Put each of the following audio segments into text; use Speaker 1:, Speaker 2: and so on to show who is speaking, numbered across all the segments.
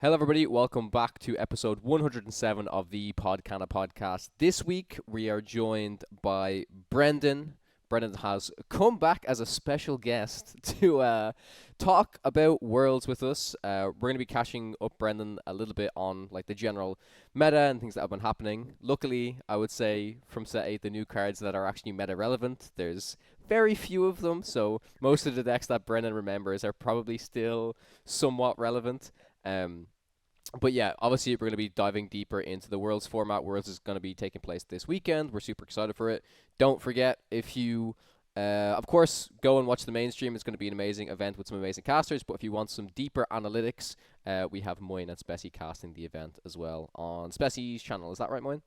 Speaker 1: Hello, everybody. Welcome back to episode 107 of the Podcana podcast. This week, we are joined by Brendan. Brendan has come back as a special guest to talk about Worlds with us. We're going to be catching up Brendan a little bit on like the general meta and things that have been happening. Luckily, I would say from set 8, the new cards that are actually meta relevant, there's very few of them, so most of the decks that Brendan remembers are probably still somewhat relevant. But yeah, obviously we're going to be diving deeper into the Worlds format. Worlds is going to be taking place this weekend. We're super excited for it. Don't forget, if you, of course, go and watch the main stream. It's going to be an amazing event with some amazing casters. But if you want some deeper analytics, we have Moyen and Speci casting the event as well on Speci's channel. Is that right, Moyen?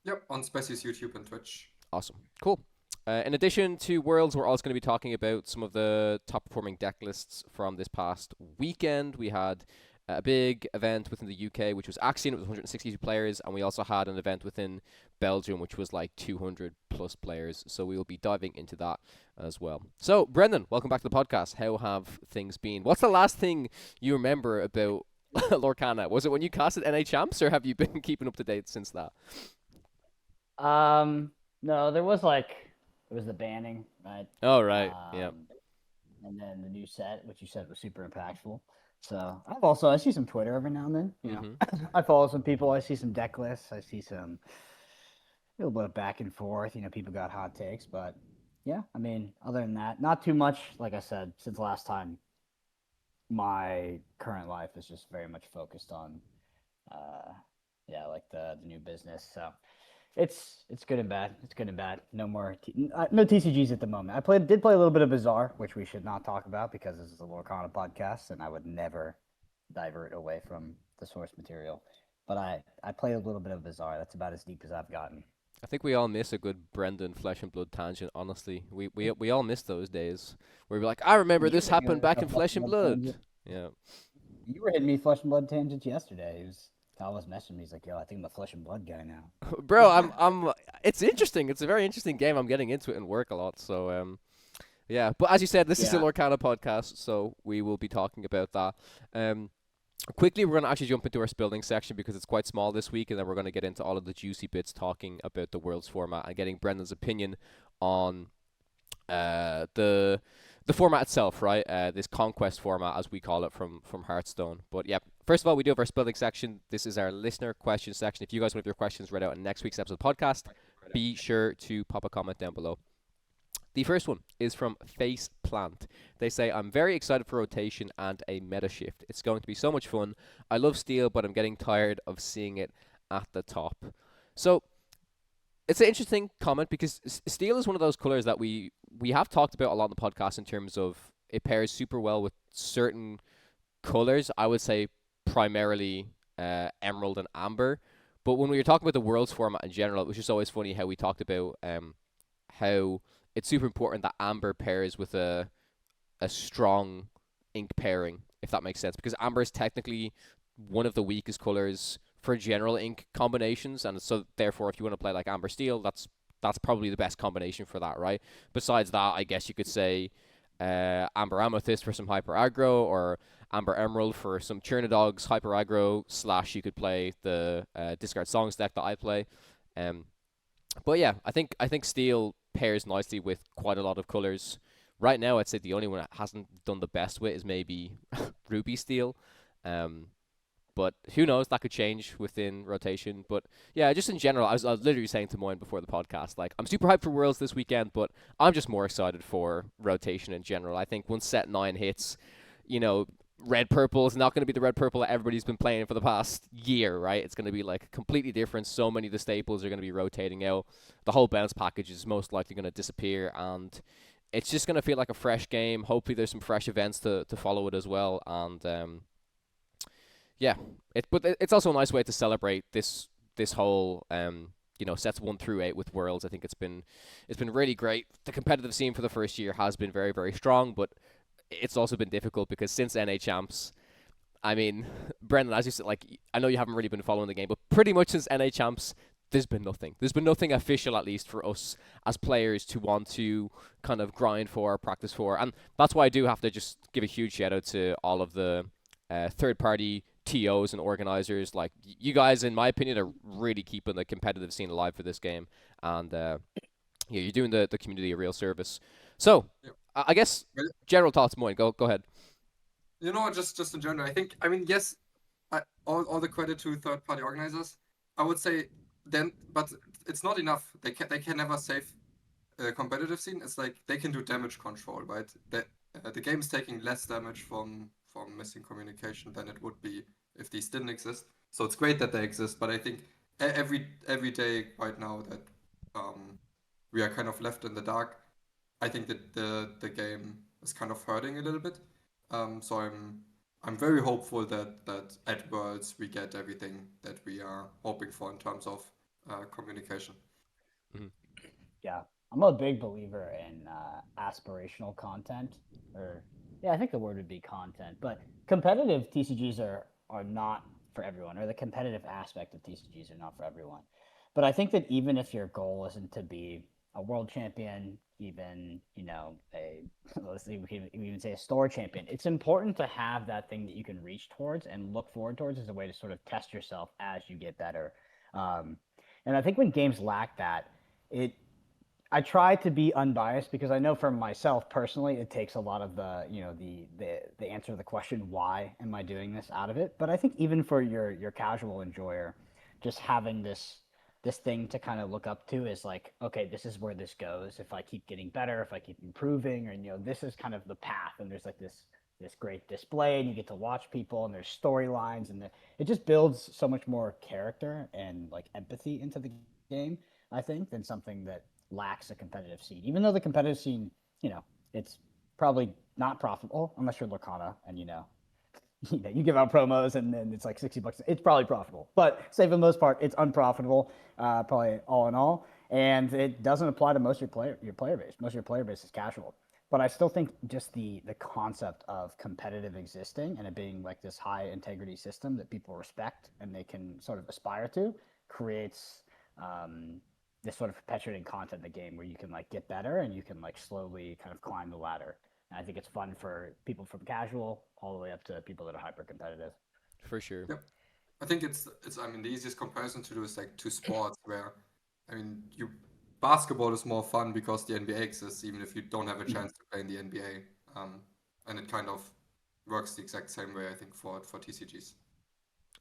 Speaker 2: Yep, on Speci's YouTube and Twitch.
Speaker 1: Awesome. Cool. In addition to Worlds, we're also going to be talking about some of the top performing deck lists from this past weekend. We had a big event within the UK, which was Axion. It was 162 players, and we also had an event within Belgium, which was like 200 plus players. So we will be diving into that as well. So, Brendan, welcome back to the podcast. How have things been? What's the last thing you remember about Lorcana? Was it when you casted NA Champs, or have you been keeping up to date since that?
Speaker 3: No, there was the banning, right?
Speaker 1: Oh, right. Yeah.
Speaker 3: And then the new set, which you said was super impactful. So I see some Twitter every now and then. You know, I follow some people. I see some deck lists. I see some a little bit of back and forth. You know, people got hot takes, but yeah, I mean, other than that, not too much. Like I said, since last time, my current life is just very much focused on, like the new business. So it's good and bad. It's good and bad. No more no TCGs at the moment. Did play a little bit of Bazaar, which we should not talk about because this is a Lorcana podcast, and I would never divert away from the source material. But I played a little bit of Bazaar. That's about as deep as I've gotten.
Speaker 1: I think we all miss a good Brendan Flesh and Blood tangent. Honestly, we all miss those days where we're like, I remember this happened back in Flesh and Blood.
Speaker 3: Tangent.
Speaker 1: Yeah.
Speaker 3: You were hitting me Flesh and Blood tangents yesterday. Kyle was messaging me. He's like, "Yo, I think I'm a Flesh and Blood guy now."
Speaker 1: Bro, I'm. It's interesting. It's a very interesting game. I'm getting into it and work a lot. So yeah. But as you said, this is the Lorcana podcast, so we will be talking about that. Quickly, we're going to actually jump into our building section because it's quite small this week, and then we're going to get into all of the juicy bits talking about the Worlds format and getting Brendan's opinion on the format itself, right? This conquest format, as we call it from Hearthstone. But yeah, first of all, we do have our building section. This is our listener question section. If you guys want your questions read out in next week's episode of the podcast, be sure to pop a comment down below. The first one is from Face Plant. They say, I'm very excited for rotation and a meta shift. It's going to be so much fun. I love steel, but I'm getting tired of seeing it at the top. So it's an interesting comment because steel is one of those colors that we have talked about a lot on the podcast in terms of it pairs super well with certain colors. I would say primarily emerald and amber. But when we were talking about the Worlds format in general, it was just always funny how we talked about how it's super important that amber pairs with a strong ink pairing, if that makes sense. Because amber is technically one of the weakest colors for general ink combinations, and so therefore if you want to play like amber steel, that's probably the best combination for that, right? Besides that, I guess you could say amber amethyst for some hyper aggro, or amber emerald for some Churnadogs hyper aggro, / you could play the discard songs deck that I play. But yeah, I think steel pairs nicely with quite a lot of colors. Right now, I'd say the only one that hasn't done the best with is maybe ruby steel. But who knows? That could change within rotation. But yeah, just in general, I was literally saying to Moyen before the podcast, like, I'm super hyped for Worlds this weekend, but I'm just more excited for rotation in general. I think once set 9 hits, you know, red purple is not going to be the red purple that everybody's been playing for the past year, right? It's going to be like completely different. So many of the staples are going to be rotating out. The whole bounce package is most likely going to disappear, and it's just going to feel like a fresh game. Hopefully there's some fresh events to follow it as well. And yeah, but it's also a nice way to celebrate this whole sets 1 through 8 with Worlds. I think it's been really great. The competitive scene for the first year has been very, very strong, but it's also been difficult because since NA Champs, I mean, Brendan, as you said, like, I know you haven't really been following the game, but pretty much since NA Champs, there's been nothing. There's been nothing official, at least for us as players, to want to kind of grind for, practice for. And that's why I do have to just give a huge shout out to all of the third-party TOs and organizers. Like you guys, in my opinion, are really keeping the competitive scene alive for this game, and yeah, you're doing the community a real service. So,
Speaker 2: Yep.
Speaker 1: I guess general thoughts, Moyen. Go ahead.
Speaker 2: Just in general, I mean, yes, all the credit to third-party organizers. I would say then, but it's not enough. They can never save a competitive scene. It's like they can do damage control, right? The game is taking less damage from missing communication than it would be if these didn't exist. So it's great that they exist, but I think every day right now that we are kind of left in the dark, I think that the game is kind of hurting a little bit. So I'm very hopeful that at Worlds we get everything that we are hoping for in terms of communication.
Speaker 1: Mm-hmm.
Speaker 3: Yeah, I'm a big believer in aspirational content, or yeah, I think the word would be content. But competitive TCGs are not for everyone, or the competitive aspect of TCGs are not for everyone. But I think that even if your goal isn't to be a world champion, even a let's see, we can even say a store champion, it's important to have that thing that you can reach towards and look forward towards as a way to sort of test yourself as you get better. Um, and I think when games lack that, it I try to be unbiased because I know for myself personally, it takes a lot of the answer to the question, why am I doing this, out of it. But I think even for your casual enjoyer, just having this thing to kind of look up to is like, okay, this is where this goes. If I keep getting better, if I keep improving, or this is kind of the path, and there's like this great display, and you get to watch people, and there's storylines, and it just builds so much more character and like empathy into the game, I think, than something that lacks a competitive scene. Even though the competitive scene, it's probably not profitable unless you're Lorcana and you give out promos and then it's like $60. It's probably profitable, but say for the most part, it's unprofitable, probably all in all, and it doesn't apply to most of your player base. Most of your player base is casual. But I still think just the concept of competitive existing and it being like this high integrity system that people respect and they can sort of aspire to creates this sort of perpetuating content in the game where you can like get better and you can like slowly kind of climb the ladder. And I think it's fun for people from casual all the way up to people that are hyper competitive.
Speaker 1: For sure.
Speaker 2: Yep. I think it's I mean the easiest comparison to do is like two sports where I mean you basketball is more fun because the NBA exists even if you don't have a chance to play in the NBA. And it kind of works the exact same way I think for TCGs.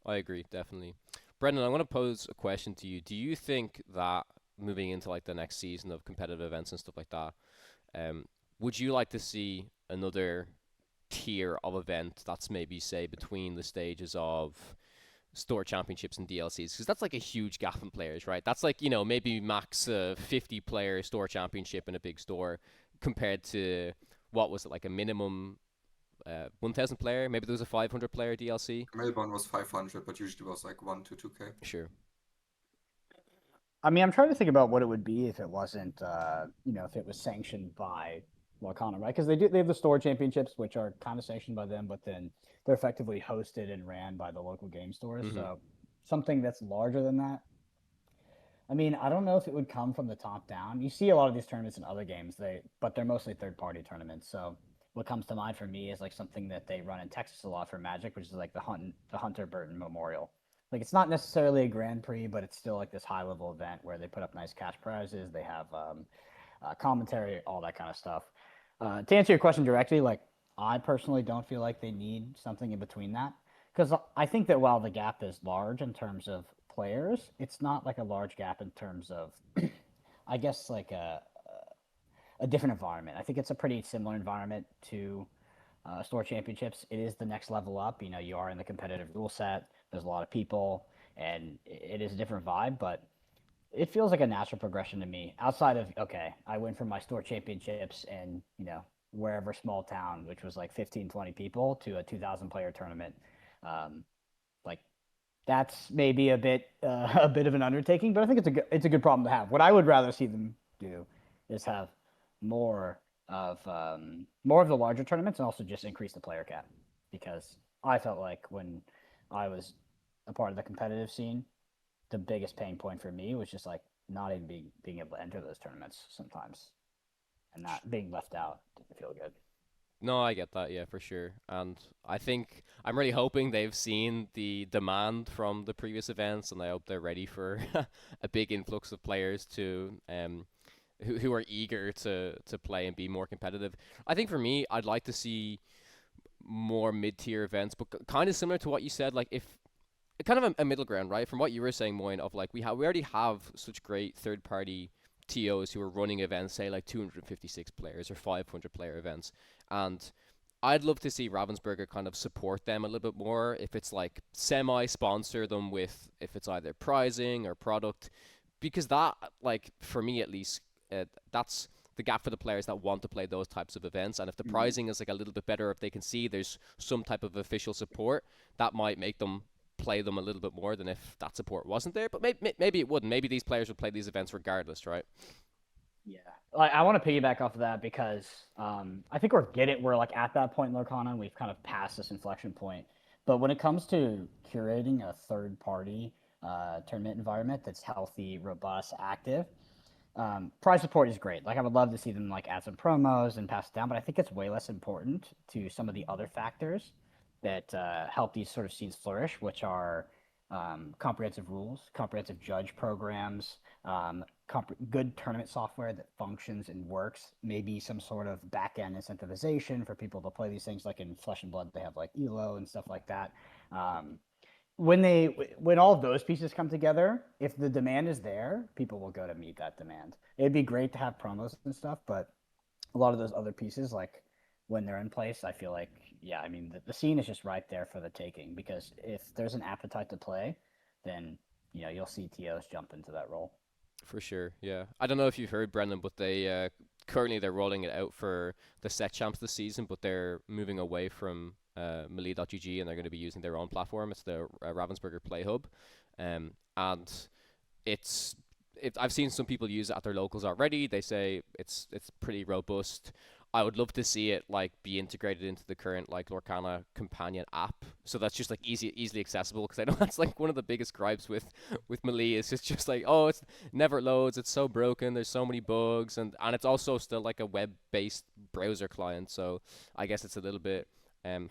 Speaker 1: I agree, definitely. Brendan, I want to pose a question to you. Do you think that moving into like the next season of competitive events and stuff like that, would you like to see another tier of event that's maybe say between the stages of store championships and DLCs? Because that's like a huge gap in players, right? That's like maybe max 50 player store championship in a big store compared to what was it, like a minimum 1,000 player. Maybe there was a 500 player DLC.
Speaker 2: Melbourne was 500, but usually was like 1 to 2K.
Speaker 1: Sure.
Speaker 3: I mean, I'm trying to think about what it would be if it wasn't, if it was sanctioned by Lorcana, right? Because they have the store championships, which are kind of sanctioned by them, but then they're effectively hosted and ran by the local game stores.
Speaker 1: Mm-hmm.
Speaker 3: So something that's larger than that. I mean, I don't know if it would come from the top down. You see a lot of these tournaments in other games, but they're mostly third-party tournaments. So what comes to mind for me is like something that they run in Texas a lot for Magic, which is like the Hunter Burton Memorial. Like it's not necessarily a Grand Prix, but it's still like this high-level event where they put up nice cash prizes. They have commentary, all that kind of stuff. To answer your question directly, like I personally don't feel like they need something in between that because I think that while the gap is large in terms of players, it's not like a large gap in terms of, I guess, like a different environment. I think it's a pretty similar environment to store championships. It is the next level up. You are in the competitive rule set. There's a lot of people, and it is a different vibe, but it feels like a natural progression to me. Outside of, okay, I went from my store championships and wherever small town, which was like 15, 20 people, to a 2,000 player tournament. Like that's maybe a bit of an undertaking, but I think it's a good problem to have. What I would rather see them do is have more of the larger tournaments and also just increase the player cap, because I felt like when I was a part of the competitive scene, the biggest pain point for me was just like not even being able to enter those tournaments sometimes, and not being left out didn't feel good.
Speaker 1: No, I get that, yeah, for sure. And I think I'm really hoping they've seen the demand from the previous events, and I hope they're ready for a big influx of players to who are eager to play and be more competitive. I think for me, I'd like to see more mid-tier events, but kind of similar to what you said, like if kind of a middle ground, right? From what you were saying, Moyen, of like we already have such great third-party TOs who are running events, say like 256 players or 500 player events, and I'd love to see Ravensburger kind of support them a little bit more. If it's like semi-sponsor them with, if it's either pricing or product, because that, like for me at least, that's the gap for the players that want to play those types of events. And if the pricing is like a little bit better, if they can see there's some type of official support, that might make them play them a little bit more than if that support wasn't there. But maybe it wouldn't. Maybe these players would play these events regardless, right?
Speaker 3: Yeah, like I want to piggyback off of that because I think we're like at that point in Lorcana. We've kind of passed this inflection point. But when it comes to curating a third party tournament environment that's healthy, robust, active, prize support is great. Like I would love to see them like add some promos and pass it down, but I think it's way less important to some of the other factors that help these sort of scenes flourish, which are comprehensive rules, comprehensive judge programs, good tournament software that functions and works, maybe some sort of back end incentivization for people to play these things. Like in Flesh and Blood, they have like ELO and stuff like that. When all of those pieces come together, if the demand is there, people will go to meet that demand. It'd be great to have promos and stuff, but a lot of those other pieces, like when they're in place, I feel like, yeah, I mean, the scene is just right there for the taking, because if there's an appetite to play, then you'll see TOs jump into that role.
Speaker 1: For sure, yeah. I don't know if you've heard, Brendan, but they currently they're rolling it out for the set champs this season, but they're moving away from Melee.gg, and they're going to be using their own platform. It's the Ravensburger Play Hub, and it's I've seen some people use it at their locals already. They say it's pretty robust. I would love to see it like be integrated into the current like Lorcana companion app, so that's just like easily accessible. Because I know that's like one of the biggest gripes with Melee is just like, oh, it's never loads, it's so broken, there's so many bugs, and it's also still like a web based browser client. So I guess it's a little bit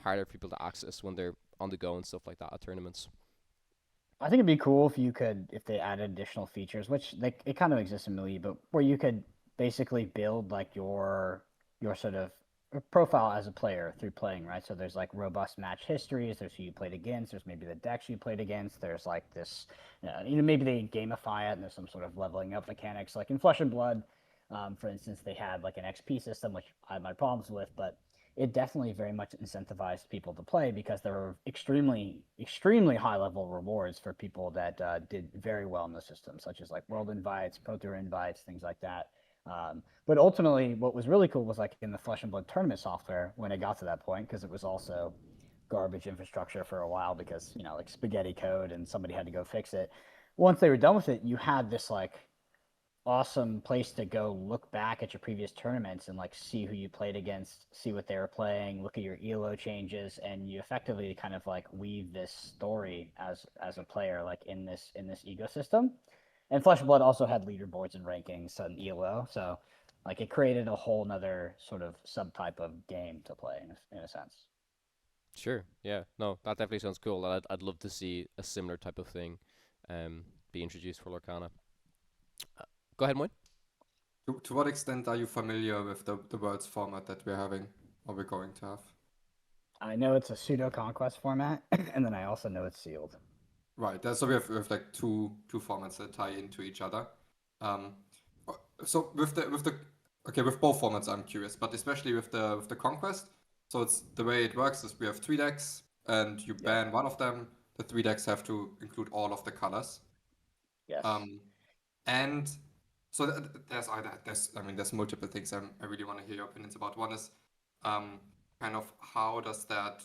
Speaker 1: harder for people to access when they're on the go and stuff like that at tournaments.
Speaker 3: I think it'd be cool if they added additional features, which like it kind of exists in Melee, but where you could basically build like your sort of profile as a player through playing, right? So there's like robust match histories. There's who you played against. There's maybe the decks you played against. There's like this, maybe they gamify it and there's some sort of leveling up mechanics. Like in Flesh and Blood, for instance, they had like an XP system, which I had my problems with, but it definitely very much incentivized people to play because there were extremely, extremely high level rewards for people that did very well in the system, such as like world invites, pro tour invites, things like that. But ultimately, what was really cool was like in the Flesh and Blood tournament software when it got to that point, because it was also garbage infrastructure for a while because like spaghetti code and somebody had to go fix it. Once they were done with it, you had this like awesome place to go look back at your previous tournaments and like see who you played against, see what they were playing, look at your elo changes, and you effectively kind of like weave this story as a player like in this ecosystem. And Flesh and Blood also had leaderboards and rankings and elo, so like it created a whole nother sort of subtype of game to play in a sense.
Speaker 1: Sure, yeah, no, that definitely sounds cool. I'd love to see a similar type of thing be introduced for Lorcana. Go ahead, Moin.
Speaker 2: To what extent are you familiar with the Worlds format that we're having or we're going to have?
Speaker 3: I know it's a pseudo conquest format, and then I also know it's sealed.
Speaker 2: Right. So we have like two formats that tie into each other. So with both formats I'm curious, but especially with the conquest. So it's the way it works is we have 3 decks and you ban one of them. The 3 decks have to include all of the colors.
Speaker 3: Yes.
Speaker 2: And so there's multiple things I really want to hear your opinions about. One is kind of how does that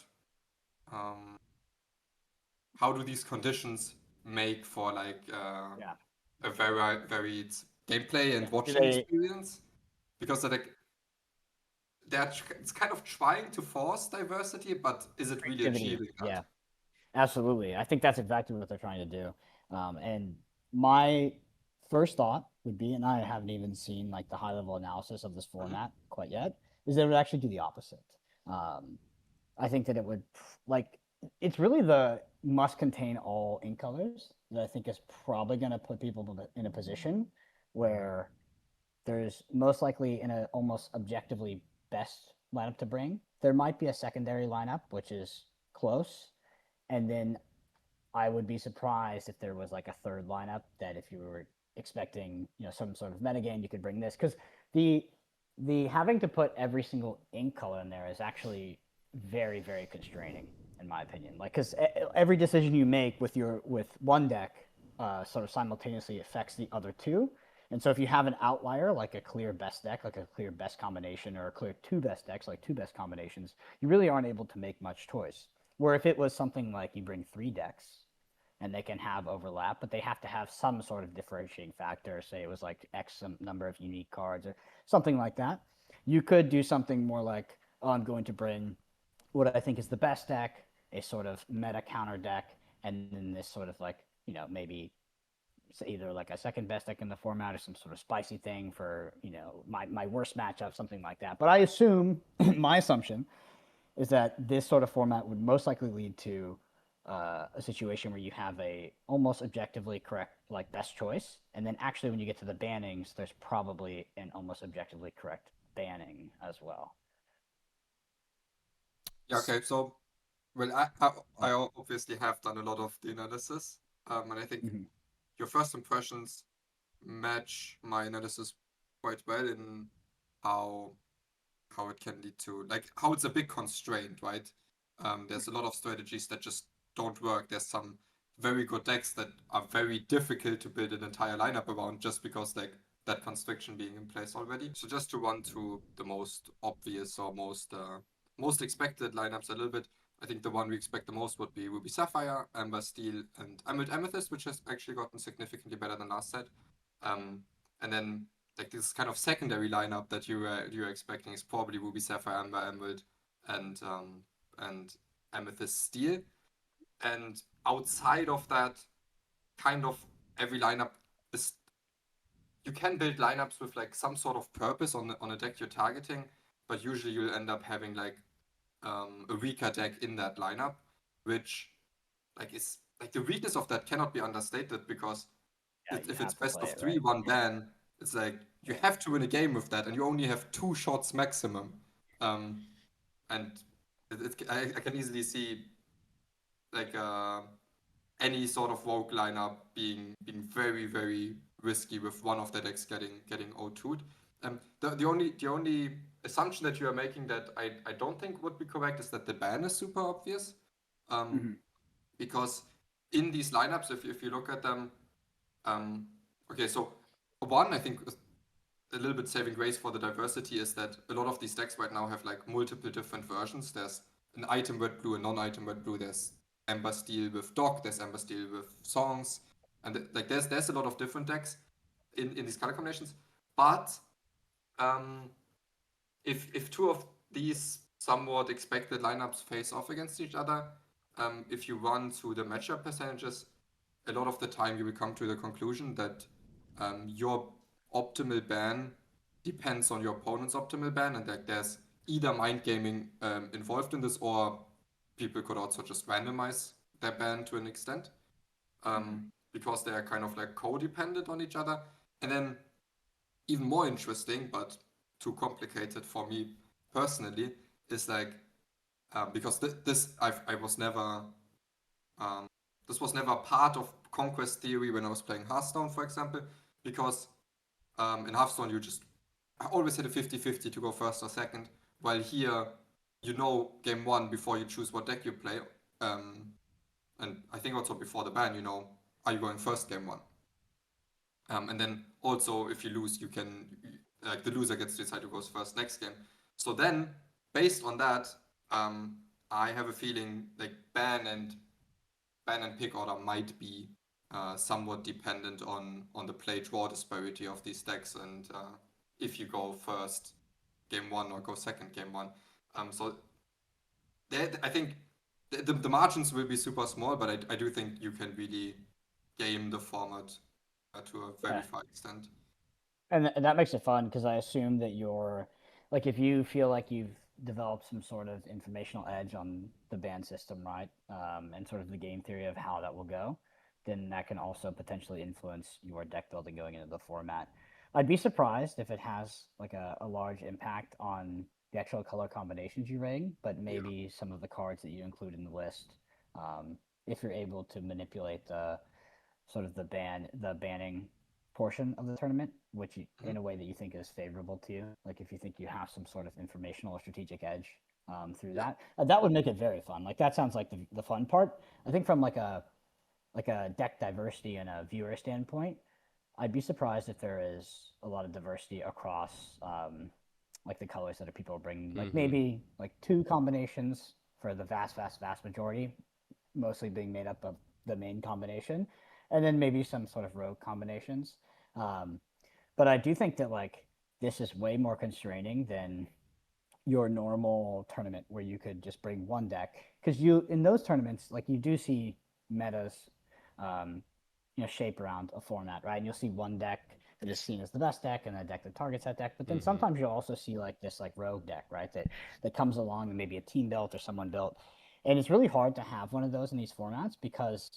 Speaker 2: how do these conditions make for like a very varied gameplay and watching experience? Because it's kind of trying to force diversity, but is it really achieving that?
Speaker 3: Yeah, absolutely. I think that's exactly what they're trying to do. And my first thought would be, and I haven't even seen like the high level analysis of this format quite yet, is they would actually do the opposite. I think that it would like it's really the must contain all ink colors that I think is probably going to put people in a position where there's most likely in a almost objectively best lineup to bring. There might be a secondary lineup which is close, and then I would be surprised if there was like a third lineup that if you were expecting, some sort of metagame, you could bring this because the the having to put every single ink color in there is actually very very constraining in my opinion. Like because every decision you make with one deck sort of simultaneously affects the other two. And so if you have an outlier like a clear best deck, like a clear best combination, or a clear two best decks, like two best combinations, you really aren't able to make much choice. Where if it was something like you bring three decks and they can have overlap, but they have to have some sort of differentiating factor. Say it was like X number of unique cards or something like that. You could do something more like, oh, I'm going to bring what I think is the best deck, a sort of meta counter deck, and then this sort of like, maybe either like a second best deck in the format or some sort of spicy thing for, my worst matchup, something like that. But I assume, my assumption is that this sort of format would most likely lead to a situation where you have a almost objectively correct like best choice, and then actually when you get to the bannings, there's probably an almost objectively correct banning as well.
Speaker 2: Yeah. Okay. So, well, I obviously have done a lot of the analysis, and I think your first impressions match my analysis quite well in how how it can lead to like how it's a big constraint, right? There's a lot of strategies that just don't work. There's some very good decks that are very difficult to build an entire lineup around just because like that constriction being in place already. So just to run through the most obvious or most expected lineups a little bit. I think the one we expect the most would be Ruby Sapphire, Amber Steel, and Emerald Amethyst, which has actually gotten significantly better than last set. And then like this kind of secondary lineup that you're expecting is probably Ruby Sapphire, Amber Emerald, and Amethyst Steel. And outside of that, kind of every lineup is you can build lineups with like some sort of purpose on a deck you're targeting, but usually you'll end up having like a weaker deck in that lineup, which like is like the weakness of that cannot be understated because if it's best of three, one ban, it's like you have to win a game with that, and you only have 2 shots maximum. And I can easily see like any sort of rogue lineup being very very risky with one of the decks getting O2'd. The only assumption that you are making that I don't think would be correct is that the ban is super obvious, because in these lineups, if you look at them, okay, so one I think a little bit saving grace for the diversity is that a lot of these decks right now have like multiple different versions. There's an item red blue, a non-item red blue. There's Amber Steel with Dock. There's Amber Steel with Songs, and like there's a lot of different decks in these color combinations. But if two of these somewhat expected lineups face off against each other, if you run through the matchup percentages, a lot of the time you will come to the conclusion that your optimal ban depends on your opponent's optimal ban, and that there's either mind gaming involved in this, or people could also just randomize their ban to an extent, because they are kind of like codependent on each other. And then even more interesting, but too complicated for me personally, is like because I was never this was never part of conquest theory when I was playing Hearthstone, for example, because in Hearthstone I always had a 50-50 to go first or second, while here game one before you choose what deck you play, and I think also before the ban, are you going first game one? And then also if you lose, you can like the loser gets to decide who goes first next game. So then, based on that, I have a feeling like ban and pick order might be somewhat dependent on the play draw disparity of these decks, and if you go first game one or go second game one. So I think the margins will be super small, but I do think you can really game the format to a very far extent.
Speaker 3: And that makes it fun because I assume that if you feel like you've develop some sort of informational edge on the ban system, right? And sort of the game theory of how that will go, then that can also potentially influence your deck building going into the format. I'd be surprised if it has like a large impact on the actual color combinations you ring, but maybe some of the cards that you include in the list, if you're able to manipulate the sort of the banning portion of the tournament, which in a way that you think is favorable to you. Like if you think you have some sort of informational or strategic edge through that, that would make it very fun. Like that sounds like the fun part. I think from like a deck diversity and a viewer standpoint, I'd be surprised if there is a lot of diversity across like the colors that people are bringing. Like maybe like 2 combinations for the vast majority, mostly being made up of the main combination, and then maybe some sort of rogue combinations. But I do think that like this is way more constraining than your normal tournament where you could just bring one deck, because you in those tournaments like you do see metas shape around a format, right? And you'll see one deck that is seen as the best deck and a deck that targets that deck, but then sometimes you'll also see like this like rogue deck, right, that comes along and maybe a team built or someone built, and it's really hard to have one of those in these formats because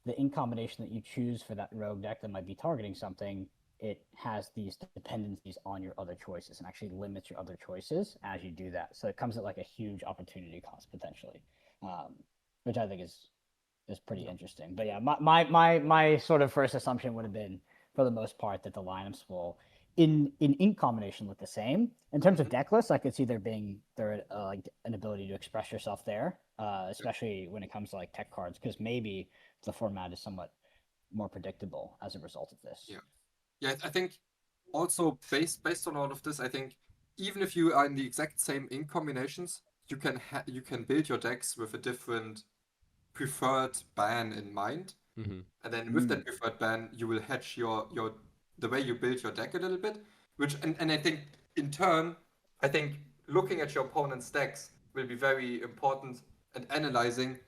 Speaker 3: the ink combination that you choose for that rogue deck that might be targeting something, it has these dependencies on your other choices and actually limits your other choices as you do that. So it comes at like a huge opportunity cost potentially, which I think is pretty interesting. But yeah, my sort of first assumption would have been, for the most part, that the lineups will in ink combination look the same. In terms of deck lists, I could see there being like an ability to express yourself there, especially when it comes to like tech cards, because maybe the format is somewhat more predictable as a result of this.
Speaker 2: Yeah, I think also based on all of this, I think even if you are in the exact same ink combinations, you can build your decks with a different preferred ban in mind, and then with that preferred ban, you will hedge your the way you build your deck a little bit. Which and I think in turn, I think looking at your opponent's decks will be very important, and analyzing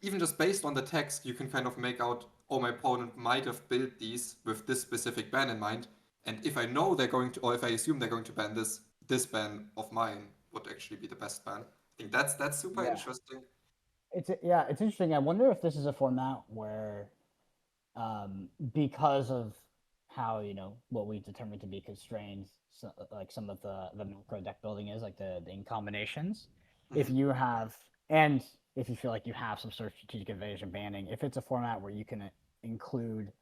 Speaker 2: even just based on the text, you can kind of make out, oh, my opponent might have built these with this specific ban in mind. And if I know they're going to, or if I assume they're going to ban this ban of mine would actually be the best ban. I think that's super interesting.
Speaker 3: It's interesting. I wonder if this is a format where, because of how what we determined to be constrained, so, like some of the macro deck building is like the in combinations. If you have, and if you feel like you have some sort of strategic evasion banning, if it's a format where you can include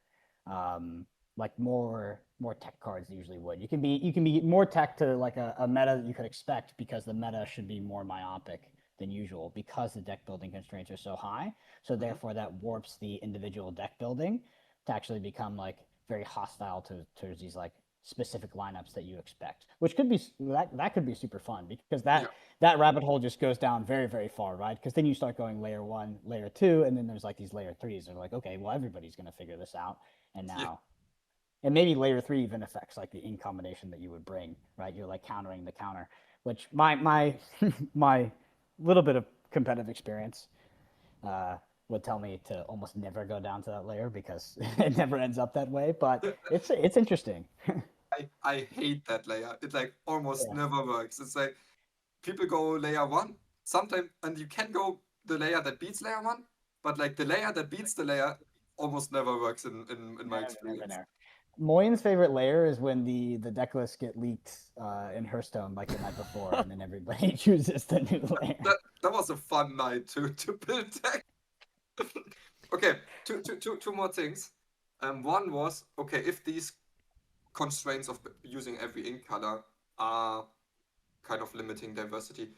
Speaker 3: like more tech cards than usually would, you can be more tech to like a meta that you could expect, because the meta should be more myopic than usual because the deck building constraints are so high. So therefore that warps the individual deck building to actually become like very hostile towards these like specific lineups that you expect, which could be that could be super fun, because that rabbit hole just goes down very, very far, right? Because then you start going layer 1, layer 2, and then there's like these layer 3s. They're like, okay, well, everybody's going to figure this out. And now, and maybe layer 3 even affects like the in combination that you would bring, right? You're like countering the counter, which my my little bit of competitive experience would tell me to almost never go down to that layer, because it never ends up that way. But it's interesting.
Speaker 2: I hate that layer. It like almost never works. It's like people go layer 1 sometimes, and you can go the layer that beats layer 1, but like the layer that beats the layer almost never works in my experience.
Speaker 3: Never. Moyen's favorite layer is when the deck lists get leaked in Hearthstone like the night before, and then everybody chooses the new layer.
Speaker 2: That was a fun night to build deck. Okay, two more things. One was, okay, if these constraints of using every ink color are kind of limiting diversity,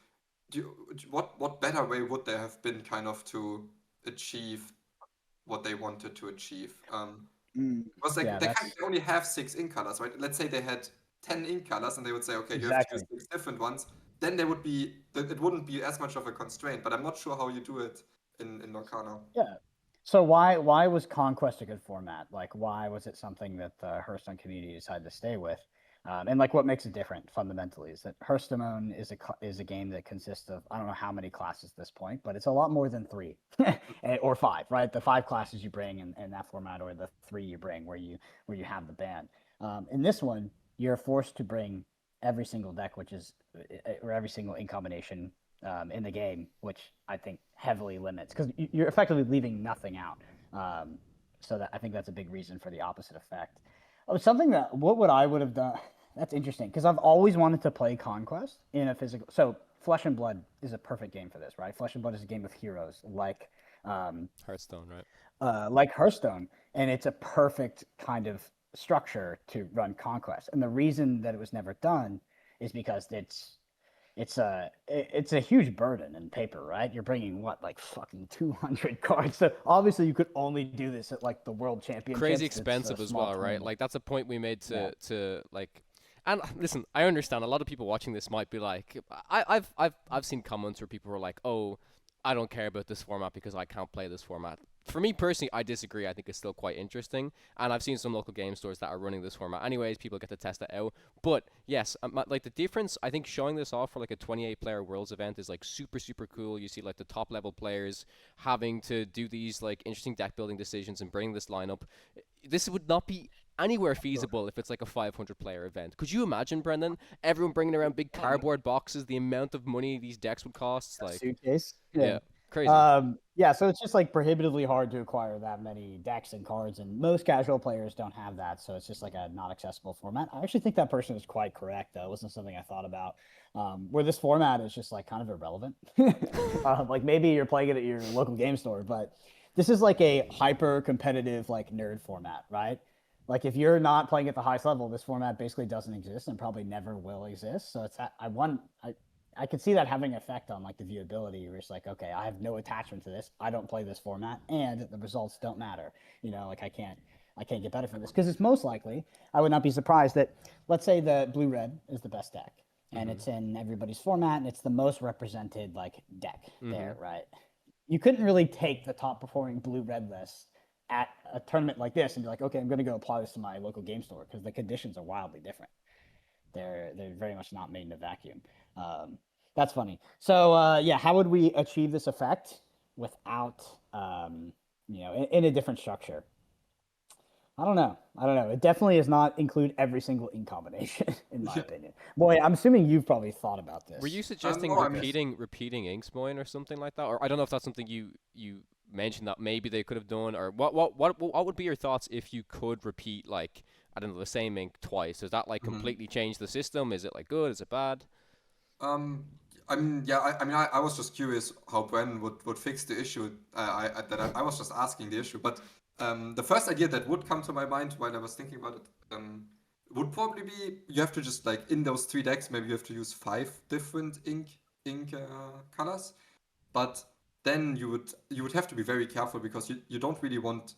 Speaker 2: what better way would there have been kind of to achieve what they wanted to achieve? Because like they can't only have 6 ink colors, right? Let's say they had 10 ink colors, and they would say, okay, you have to use 6 different ones. Then it wouldn't be as much of a constraint. But I'm not sure how you do it in Lorcana.
Speaker 3: Yeah. So why was Conquest a good format? Like, why was it something that the Hearthstone community decided to stay with? And like, what makes it different fundamentally is that Hearthstone is a game that consists of, I don't know how many classes at this point, but it's a lot more than 3 or 5, right? The 5 classes you bring in that format, or the 3 you bring where you have the ban. In this one, you're forced to bring every single deck, or every single ink combination in the game, which I think heavily limits, because you're effectively leaving nothing out. So that I think that's a big reason for the opposite effect. What I would have done? That's interesting, because I've always wanted to play Conquest in a physical. So Flesh and Blood is a perfect game for this, right? Flesh and Blood is a game of heroes, like
Speaker 1: Hearthstone, right?
Speaker 3: like Hearthstone, and it's a perfect kind of structure to run Conquest. And the reason that it was never done is because it's a huge burden in paper, right? You're bringing like fucking 200 cards. So obviously you could only do this at like the World Championships.
Speaker 1: Crazy expensive as well, right? Like that's a point we made to like. And listen, I understand a lot of people watching this might be like, I've seen comments where people were like, oh, I don't care about this format because I can't play this format. For me personally, I disagree. I think it's still quite interesting, and I've seen some local game stores that are running this format. Anyways, people get to test it out. But yes, like the difference, I think showing this off for like a 28-player Worlds event is like super cool. You see like the top level players having to do these like interesting deck building decisions and bring this lineup. This would not be anywhere feasible if it's like a 500-player event. Could you imagine, Brendan? Everyone bringing around big cardboard boxes, the amount of money these decks would cost, like
Speaker 3: suitcase.
Speaker 1: Yeah. Crazy.
Speaker 3: So it's just like prohibitively hard to acquire that many decks and cards, and most casual players don't have that, so it's just like a not accessible format. I actually think that person is quite correct, though. It wasn't something I thought about. Where this format is just like kind of irrelevant. Like maybe you're playing it at your local game store, but this is like a hyper competitive like nerd format, right? Like if you're not playing at the highest level, this format basically doesn't exist and probably never will exist. So it's I could see that having an effect on like the viewability. You're just like, okay, I have no attachment to this. I don't play this format, and the results don't matter. Like I can't get better from this, because it's most likely, I would not be surprised that, let's say the blue red is the best deck, and it's in everybody's format, and it's the most represented like deck there, right? You couldn't really take the top performing blue red list at a tournament like this and be like, okay, I'm going to go apply this to my local game store, because the conditions are wildly different. They're very much not made in a vacuum. That's funny. So how would we achieve this effect without, in a different structure? I don't know. It definitely does not include every single ink combination, in my opinion. Boy, I'm assuming you've probably thought about this.
Speaker 1: Were you suggesting repeating inks, Moyen, or something like that? Or I don't know if that's something you mentioned that maybe they could have done, or what would be your thoughts if you could repeat, like, I don't know, the same ink twice? Does that like completely change the system? Is it like good? Is it bad?
Speaker 2: I was just curious how Bren would fix the issue. I was just asking the issue, but the first idea that would come to my mind while I was thinking about it would probably be, you have to just like in those 3 decks, maybe you have to use 5 different ink colors, but then you would have to be very careful, because you don't really want,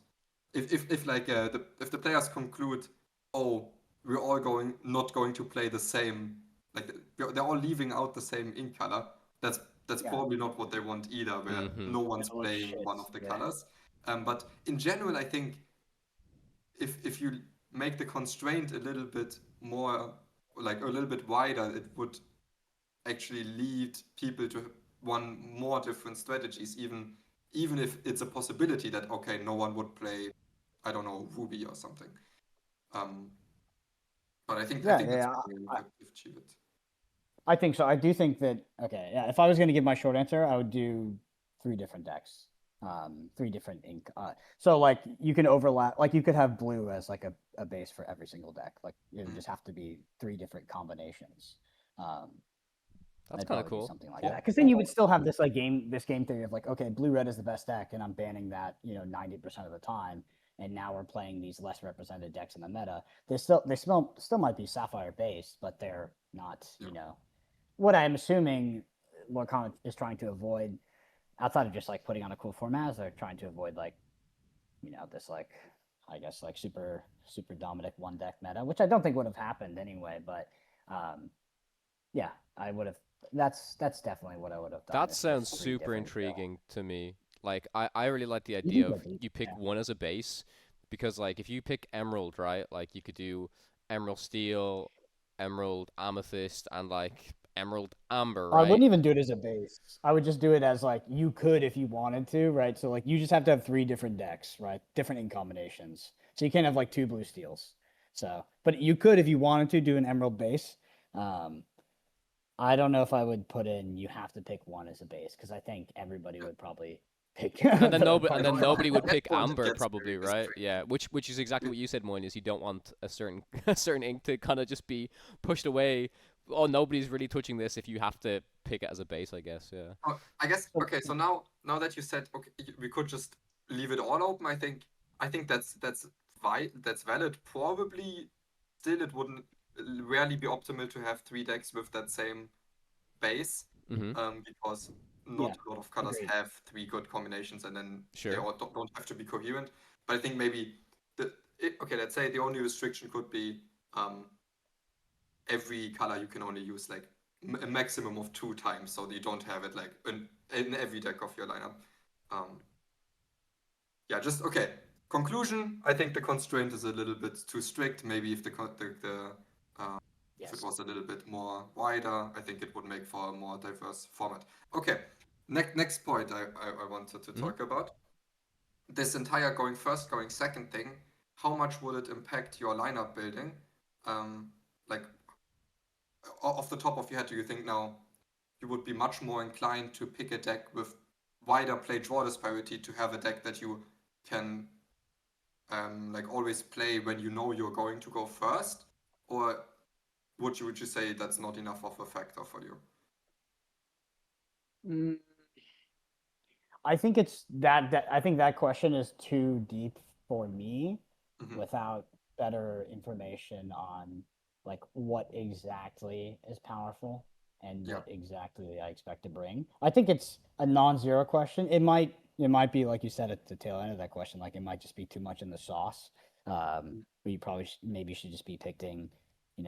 Speaker 2: if the players conclude, oh, we're all not going to play the same, like they're all leaving out the same ink color. That's probably not what they want either, where no one's playing one of the colors. But in general, I think if you make the constraint a little bit more, like a little bit wider, it would actually lead people to more different strategies, even if it's a possibility that, okay, no one would play, I don't know, Ruby or something. But I think that's probably how you achieve it.
Speaker 3: I think so. I do think that, okay, yeah, if I was going to give my short answer, I would do 3 different decks, 3 different ink. So like you can overlap, like you could have blue as like a base for every single deck. Like it would just have to be 3 different combinations.
Speaker 1: That's kind of cool.
Speaker 3: Something like that, because then you would still have this game theory of like, okay, blue red is the best deck, and I'm banning that 90% of the time. And now we're playing these less represented decks in the meta. They still might be Sapphire based, but they're not. What I'm assuming Lorcana is trying to avoid, outside of just like putting on a cool format, is they're trying to avoid like, this like, I guess like super dominant 1 deck meta, which I don't think would have happened anyway. But I would have. That's definitely what I would have done.
Speaker 1: That sounds super intriguing to me. Like I really like the idea of you pick one as a base, because like if you pick Emerald, right, like you could do Emerald Steel, Emerald Amethyst, and like Emerald Amber, right?
Speaker 3: I wouldn't even do it as a base. I would just do it as like, you could if you wanted to, right? So like you just have to have 3 different decks, right? Different ink combinations. So you can't have like 2 blue steels. So, but you could, if you wanted to, do an Emerald base. I don't know if I would put in you have to pick one as a base, because I think everybody would probably pick.
Speaker 1: And then
Speaker 3: nobody
Speaker 1: would
Speaker 2: At that
Speaker 1: pick
Speaker 2: point, it
Speaker 1: amber
Speaker 2: gets
Speaker 1: probably,
Speaker 2: very
Speaker 1: right?
Speaker 2: strict.
Speaker 1: Yeah, which is exactly what you said, Moyen, is you don't want a certain ink to kind of just be pushed away. Oh, nobody's really touching this if you have to pick it as a base, I guess. Yeah.
Speaker 2: Oh, I guess okay. So now that you said okay, we could just leave it all open. I think that's valid. Probably still it wouldn't rarely be optimal to have 3 decks with that same base, because not a lot of colors
Speaker 3: agreed.
Speaker 2: have 3 good combinations, and then they
Speaker 1: Sure.
Speaker 2: all don't have to be coherent. But I think maybe okay, let's say the only restriction could be every color you can only use like a maximum of 2 times, so you don't have it like in every deck of your lineup. Yeah, just okay. Conclusion: I think the constraint is a little bit too strict. Maybe if if it was a little bit more wider, I think it would make for a more diverse format. Okay, next point I wanted to talk about. This entire going first, going second thing, how much will it impact your lineup building? Like, off the top of your head, do you think now you would be much more inclined to pick a deck with wider play draw disparity to have a deck that you can like always play when you know you're going to go first? Or would you say that's not enough of a factor for you?
Speaker 3: I think it's that I think that question is too deep for me without better information on like what exactly is powerful and what exactly I expect to bring. I think it's a non-zero question. It might be like you said at the tail end of that question, like it might just be too much in the sauce. But you probably maybe should just be picking,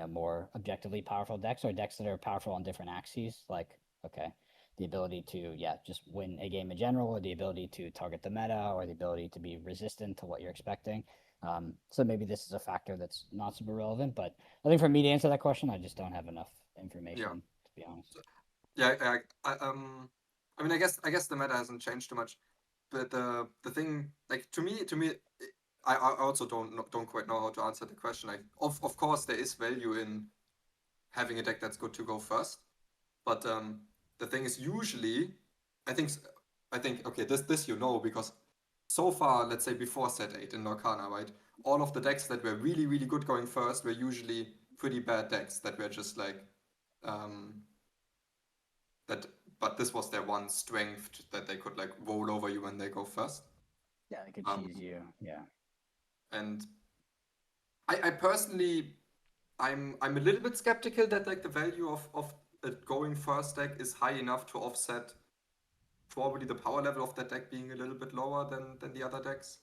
Speaker 3: more objectively powerful decks or decks that are powerful on different axes. Like, okay, the ability to just win a game in general, or the ability to target the meta, or the ability to be resistant to what you're expecting. So maybe this is a factor that's not super relevant, but I think for me to answer that question, I just don't have enough information to be honest.
Speaker 2: Yeah, I mean, I guess the meta hasn't changed too much, but the thing, like to me, I also don't quite know how to answer the question. Like, of course, there is value in having a deck that's good to go first, but the thing is, usually, I think okay, this because so far, let's say before set 8 in Lorcana, right, all of the decks that were really really good going first were usually pretty bad decks that were just like that, but this was their one strength, that they could like roll over you when they go first.
Speaker 3: Yeah, they could cheese you. Yeah.
Speaker 2: And I personally, I'm a little bit skeptical that like the value of a going first deck is high enough to offset probably the power level of that deck being a little bit lower than the other decks.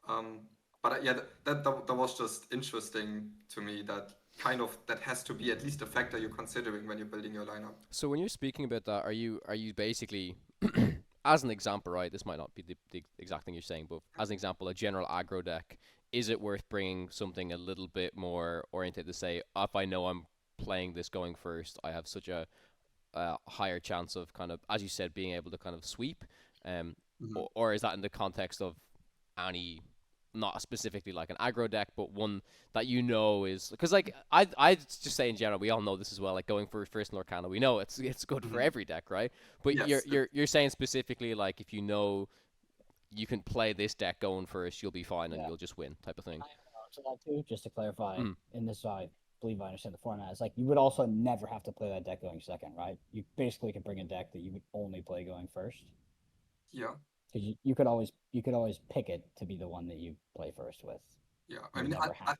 Speaker 2: But yeah, that was just interesting to me, that that has to be at least a factor you're considering when you're building your lineup.
Speaker 1: So when you're speaking about that, are you basically, as an example, right? This might not be the exact thing you're saying, but as an example, a general aggro deck, is it worth bringing something a little bit more oriented to say, if I know I'm playing this going first, I have such a higher chance of kind of, as you said, being able to kind of sweep, or is that in the context of any, not specifically like an aggro deck, but one that is, because like I just say in general, we all know this as well. Like going for first in Lorcana, we know it's good for every deck, right? But
Speaker 2: Yes.
Speaker 1: you're saying specifically like if you know you can play this deck going first, you'll be fine and you'll just win, type of thing.
Speaker 3: So that too, just to clarify, in this I believe I understand the format. It's like you would also never have to play that deck going second, right? You basically can bring a deck that you would only play going first.
Speaker 2: Yeah.
Speaker 3: Because you could always pick it to be the one that you play first with.
Speaker 2: Yeah,
Speaker 3: I mean,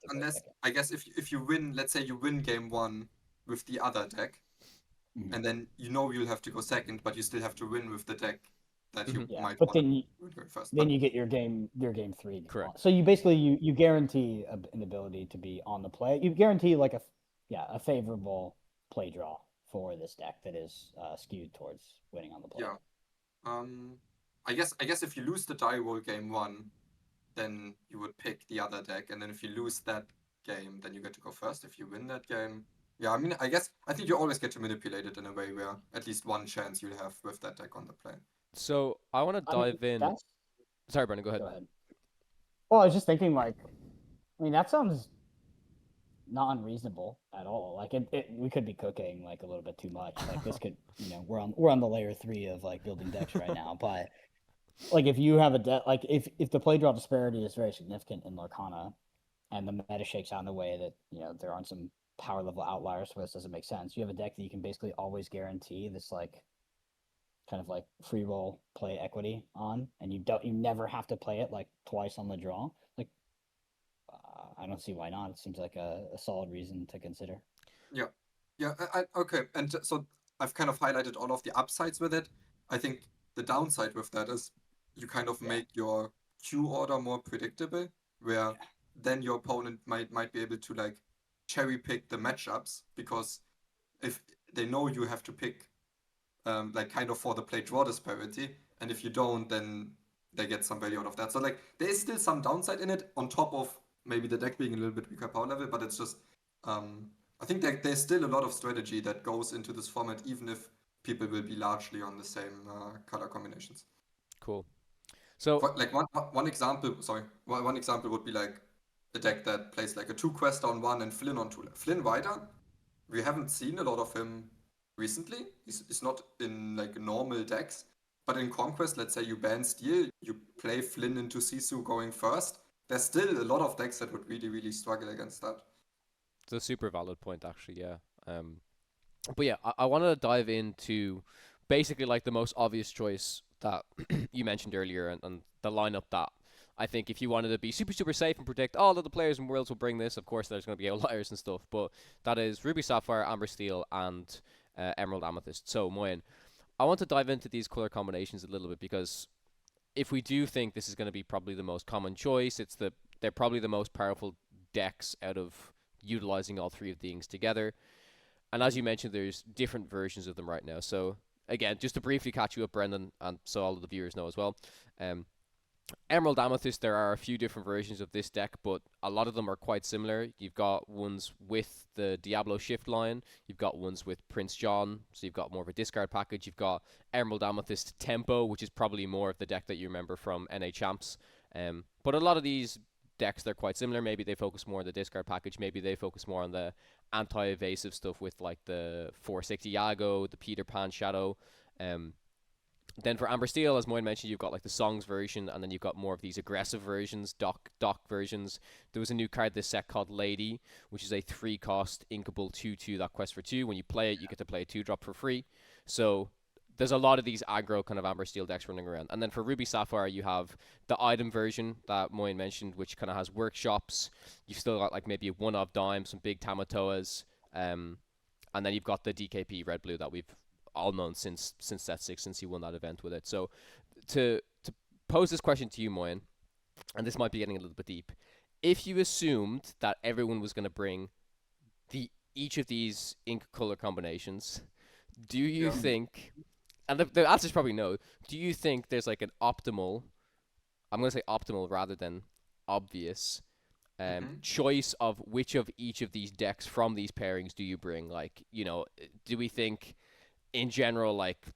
Speaker 2: unless I guess if you win, let's say you win game 1 with the other deck, and then you'll have to go second, but you still have to win with the deck that you might
Speaker 3: but
Speaker 2: want
Speaker 3: then
Speaker 2: to go first.
Speaker 3: Then you get your game 3.
Speaker 1: Correct.
Speaker 3: So you basically you guarantee an ability to be on the play. You guarantee like a favorable play draw for this deck that is skewed towards winning on the play.
Speaker 2: Yeah. I guess if you lose the die roll game 1, then you would pick the other deck, and then if you lose that game, then you get to go first. If you win that game, yeah, I mean, I think you always get to manipulate it in a way where at least one chance you'll have with that deck on the play.
Speaker 1: So I want to dive in. Sorry, Brendan, go ahead.
Speaker 3: Well, I was just thinking, like, I mean, that sounds not unreasonable at all. Like we could be cooking like a little bit too much. Like this could, we're on the layer 3 of like building decks right now. But like if you have a deck, like if the play draw disparity is very significant in Lorcana, and the meta shakes out in a way that there aren't some power level outliers where this doesn't make sense. You have a deck that you can basically always guarantee this like kind of like free roll play equity on, and you never have to play it like twice on the draw. Like I don't see why not. It seems like a solid reason to consider.
Speaker 2: Yeah, okay. And so I've kind of highlighted all of the upsides with it. I think the downside with that is you kind of make your queue order more predictable, where then your opponent might be able to like cherry pick the matchups, because if they know you have to pick like kind of for the play draw disparity, and if you don't, then they get some value out of that. So like there is still some downside in it on top of maybe the deck being a little bit weaker power level, but it's just I think that there's still a lot of strategy that goes into this format, even if people will be largely on the same color combinations.
Speaker 1: Cool. So
Speaker 2: like one example, one example would be like a deck that plays like a 2 quest on 1 and Flynn on 2. Flynn Rider, we haven't seen a lot of him recently. He's not in like normal decks, but in Conquest, let's say you ban Steel, you play Flynn into Sisu going first. There's still a lot of decks that would really, really struggle against that.
Speaker 1: It's a super valid point, actually. Yeah. But yeah, I want to dive into basically like the most obvious choice that you mentioned earlier, and the lineup that I think if you wanted to be super, super safe and predict all of the players in Worlds will bring this, of course there's going to be outliers and stuff, but that is Ruby Sapphire, Amber Steel, and Emerald Amethyst. So, Moyen, I want to dive into these color combinations a little bit, because if we do think this is going to be probably the most common choice, they're probably the most powerful decks out of utilizing all three of the things together. And as you mentioned, there's different versions of them right now. So again, just to briefly catch you up, Brendan, and so all of the viewers know as well. Emerald Amethyst, there are a few different versions of this deck, but a lot of them are quite similar. You've got ones with the Diablo Shift line, you've got ones with Prince John, so you've got more of a discard package. You've got Emerald Amethyst Tempo, which is probably more of the deck that you remember from NA Champs. But a lot of these decks, they're quite similar. Maybe they focus more on the discard package, maybe they focus more on the anti-evasive stuff with like the 460 Yago, the Peter Pan Shadow. Then for Amber Steel, as Moyen mentioned, you've got like the songs version, and then you've got more of these aggressive versions, dock versions. There was a new card this set called Lady, which is a 3-cost inkable 2/2 that quest for 2. When you play it, you get to play a 2-drop for free. So there's a lot of these aggro kind of Amber Steel decks running around. And then for Ruby Sapphire, you have the item version that Moyen mentioned, which kind of has workshops. You've still got like maybe a 1-of dime, some big Tamatoas, and then you've got the DKP Red Blue that we've all known since set 6, since he won that event with it. So to pose this question to you, Moyen, and this might be getting a little bit deep, if you assumed that everyone was going to bring each of these ink color combinations, do you think, and the answer is probably no, do you think there's like an optimal, I'm going to say optimal rather than obvious, choice of which of each of these decks from these pairings do you bring? Like, do we think in general, like,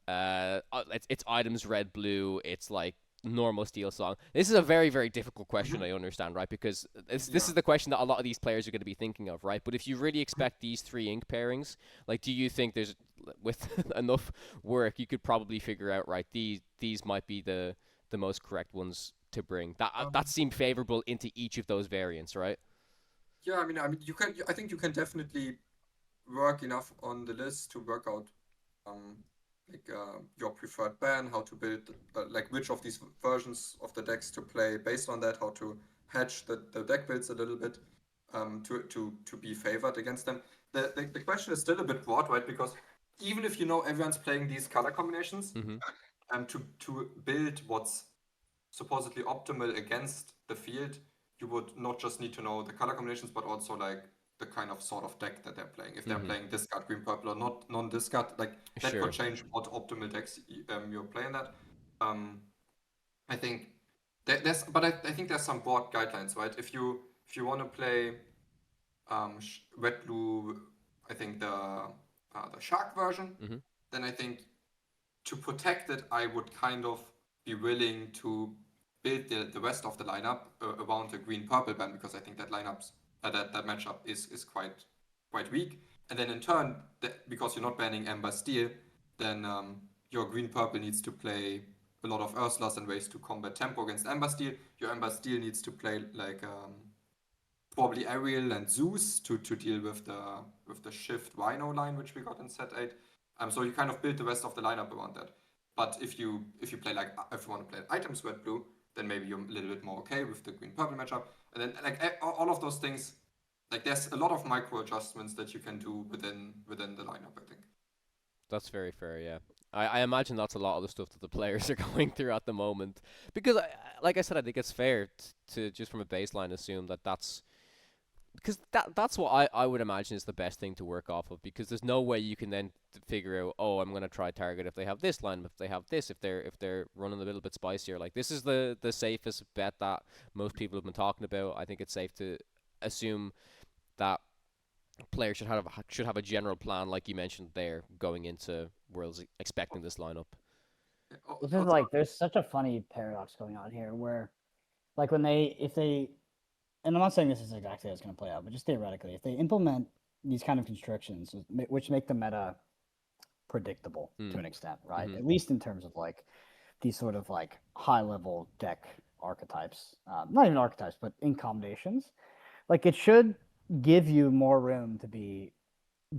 Speaker 1: it's items red, blue, it's like normal steel song? This is a very, very difficult question, I understand, right? Because this is the question that a lot of these players are going to be thinking of, right? But if you really expect these 3 ink pairings, like, do you think there's, with enough work, you could probably figure out, right, these might be the most correct ones to bring, that seem favorable into each of those variants, right?
Speaker 2: Yeah, I mean, I think you can definitely work enough on the list to work out your preferred ban, how to build like which of these versions of the decks to play based on that, how to hedge the deck builds a little bit to be favored against them. The question is still a bit broad, right? Because even if everyone's playing these color combinations, to build what's supposedly optimal against the field, you would not just need to know the color combinations, but also like the kind of sort of deck that they're playing. If they're playing discard green purple or not non-discard, like that could change what optimal decks you're playing that. I think I think there's some broad guidelines, right? If you want to play red blue, I think the shark version, then I think to protect it, I would kind of be willing to build the rest of the lineup around a green purple ban, because I think that lineup's that matchup is quite weak. And then in turn, because you're not banning Ember Steel, then your green-purple needs to play a lot of Ursulas and ways to combat tempo against Ember Steel. Your Ember Steel needs to play like probably Ariel and Zeus to deal with the shift Rhino line which we got in set 8. So you kind of build the rest of the lineup around that. But if you play like if you want to play items red blue, then maybe you're a little bit more okay with the green purple matchup. And then like all of those things, like there's a lot of micro adjustments that you can do within the lineup, I think.
Speaker 1: That's very fair, yeah. I imagine that's a lot of the stuff that the players are going through at the moment. Because, like I said, I think it's fair to just from a baseline assume that that's... Because that's what I would imagine is the best thing to work off of. Because there's no way you can then figure out, oh, I'm going to try target if they have this line, if they have this, if they're running a little bit spicier. Like, this is the safest bet that most people have been talking about. I think it's safe to assume that players should have a general plan, like you mentioned there, going into Worlds, expecting this lineup.
Speaker 3: This is like there's such a funny paradox going on here, where like if they, and I'm not saying this is exactly how it's going to play out, but just theoretically, if they implement these kind of constrictions, which make the meta predictable to an extent, right? At least in terms of like these sort of like high level deck archetypes, not even archetypes, but in combinations, like it should give you more room to be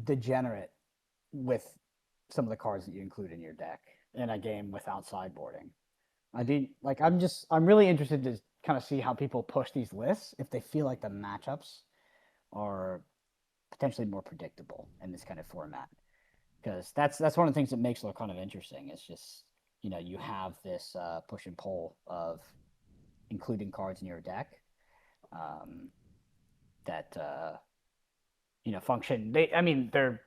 Speaker 3: degenerate with some of the cards that you include in your deck in a game without sideboarding. I'm really interested to kind of see how people push these lists if they feel like the matchups are potentially more predictable in this kind of format. Because that's one of the things that makes it kind of interesting. It's just, you have this push and pull of including cards in your deck that function. They're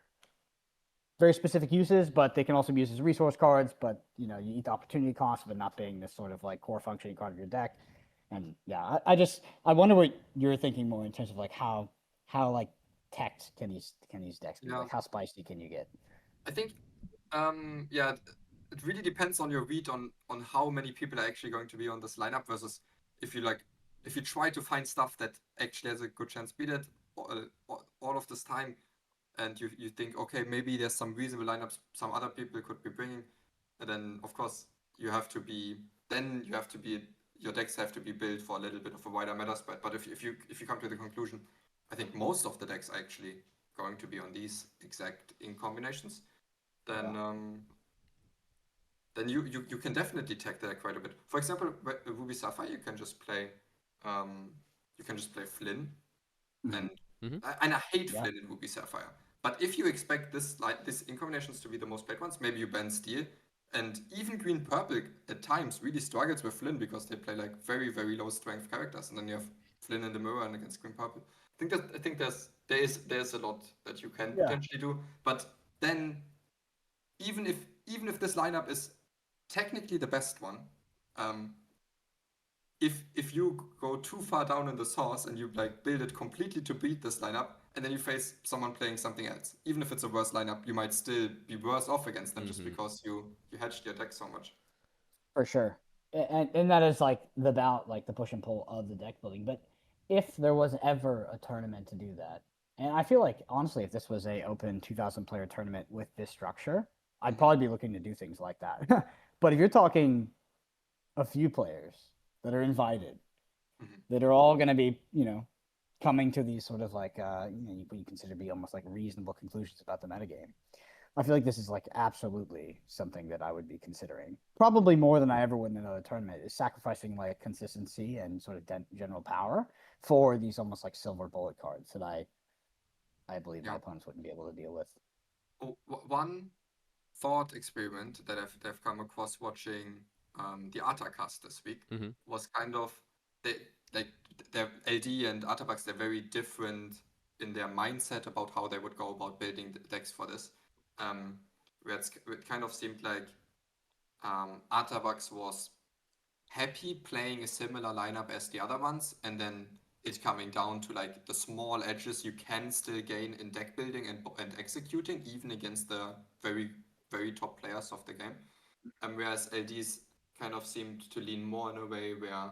Speaker 3: very specific uses, but they can also be used as resource cards. But you eat the opportunity cost of it not being this sort of like core functioning card of your deck. And yeah, I wonder what you're thinking more in terms of like how like teched can these decks be? Like how spicy can you get?
Speaker 2: I think it really depends on your read on how many people are actually going to be on this lineup versus if you try to find stuff that actually has a good chance to beat it all of this time, and you think, okay, maybe there's some reasonable lineups some other people could be bringing, and then of course your decks have to be built for a little bit of a wider meta spread. But if you come to the conclusion, I think most of the decks are actually going to be on these exact ink combinations, then you can definitely tech that quite a bit. For example, Ruby Sapphire, you can just play Flynn, and I hate Flynn in Ruby Sapphire. But if you expect this ink combinations to be the most played ones, maybe you ban Steel. And even Green Purple at times really struggles with Flynn because they play like very, very low strength characters, and then you have Flynn in the mirror and against Green Purple. I think there's a lot that you can potentially do. But then even if this lineup is technically the best one, if you go too far down in the source and you like build it completely to beat this lineup, and then you face someone playing something else, even if it's a worse lineup, you might still be worse off against them just because you hedged your deck so much.
Speaker 3: For sure, and that is like the push and pull of the deck building. But if there was ever a tournament to do that, and I feel like honestly, if this was a open 2,000 player tournament with this structure, I'd probably be looking to do things like that. But if you're talking a few players that are invited, that are all going to be, coming to these sort of like, you consider to be almost like reasonable conclusions about the metagame. I feel like this is like absolutely something that I would be considering, probably more than I ever would in another tournament, is sacrificing like consistency and sort of general power for these almost like silver bullet cards that I believe my opponents wouldn't be able to deal with.
Speaker 2: One thought experiment that I've come across watching the Artacast this week was kind of their LD and Artabucks, they're very different in their mindset about how they would go about building the decks for this. Where it kind of seemed like Artabucks was happy playing a similar lineup as the other ones, and then it coming down to like the small edges you can still gain in deck building and executing, even against the very, very top players of the game. Whereas LDs kind of seemed to lean more in a way where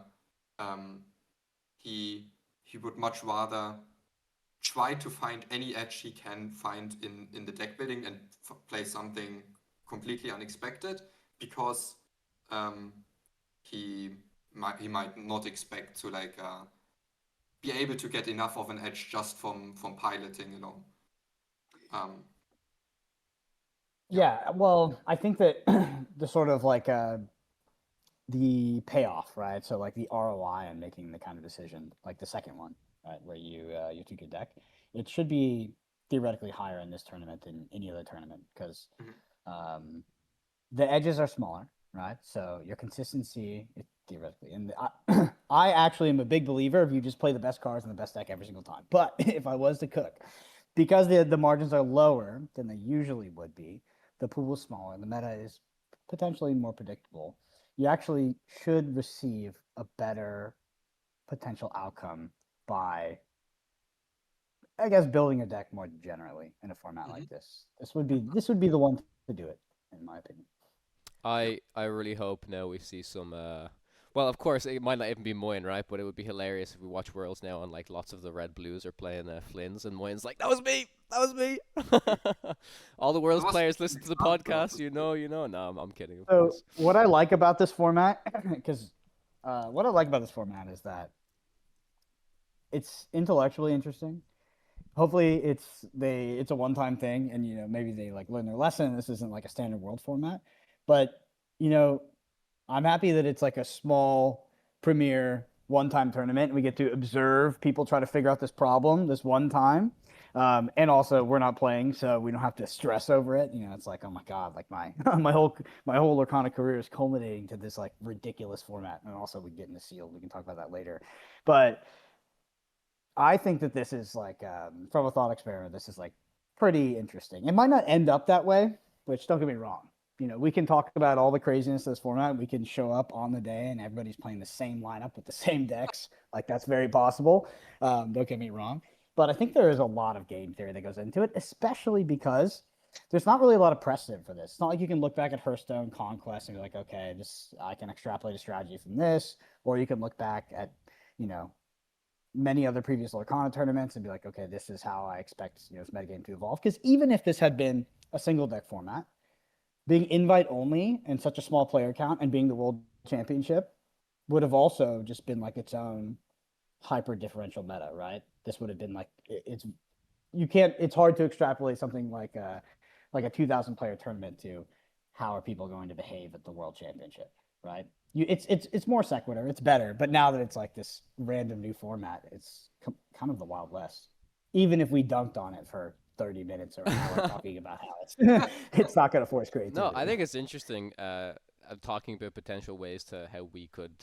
Speaker 2: he would much rather try to find any edge he can find in the deck building and play something completely unexpected, because he might not expect to like be able to get enough of an edge just from piloting alone.
Speaker 3: Yeah, well, I think that the sort of like the payoff, right? So like the ROI on making the kind of decision, like the second one, right, where you take your deck, it should be theoretically higher in this tournament than any other tournament, because the edges are smaller, right? So your consistency, theoretically, and I actually am a big believer if you just play the best cards in the best deck every single time. But if I was to cook, because the margins are lower than they usually would be, the pool is smaller, the meta is potentially more predictable, you actually should receive a better potential outcome by, I guess, building a deck more generally in a format like this. This would be the one to do it, in my opinion.
Speaker 1: I really hope now we see some. Well, of course, it might not even be Moyen, right? But it would be hilarious if we watch Worlds now and like lots of the Red Blues are playing Flynn's, and Moyen's like, "That was me, that was me." All the Worlds players listen to the podcast, you know. No, I'm kidding. Of course.
Speaker 3: What I like about this format, because what I like about this format is that it's intellectually interesting. Hopefully, it's a one-time thing, and maybe they like learn their lesson. This isn't like a standard World format, but I'm happy that it's like a small premier one-time tournament, and we get to observe people try to figure out this problem this one time. And also, we're not playing, so we don't have to stress over it. It's like, oh my god, like my my whole Lorcana career is culminating to this like ridiculous format. And also, we get into sealed. We can talk about that later. But I think that this is like, from a thought experiment, this is like pretty interesting. It might not end up that way, which, don't get me wrong. We can talk about all the craziness of this format. We can show up on the day and everybody's playing the same lineup with the same decks. Like, that's very possible. Don't get me wrong. But I think there is a lot of game theory that goes into it, especially because there's not really a lot of precedent for this. It's not like you can look back at Hearthstone, Conquest, and be like, okay, I can extrapolate a strategy from this. Or you can look back at, many other previous Lorcana tournaments and be like, okay, this is how I expect this metagame to evolve. Because even if this had been a single deck format, being invite only and such a small player count and being the World Championship would have also just been like its own hyper differential meta, right? This would have been like, it's hard to extrapolate something like a 2,000 player tournament to how are people going to behave at the World Championship, right? It's more sequitur, it's better, but now that it's like this random new format, it's kind of the Wild West. Even if we dunked on it for 30 minutes or an hour talking about how it's not going to force creativity.
Speaker 1: No, I think it's interesting talking about potential ways to how we could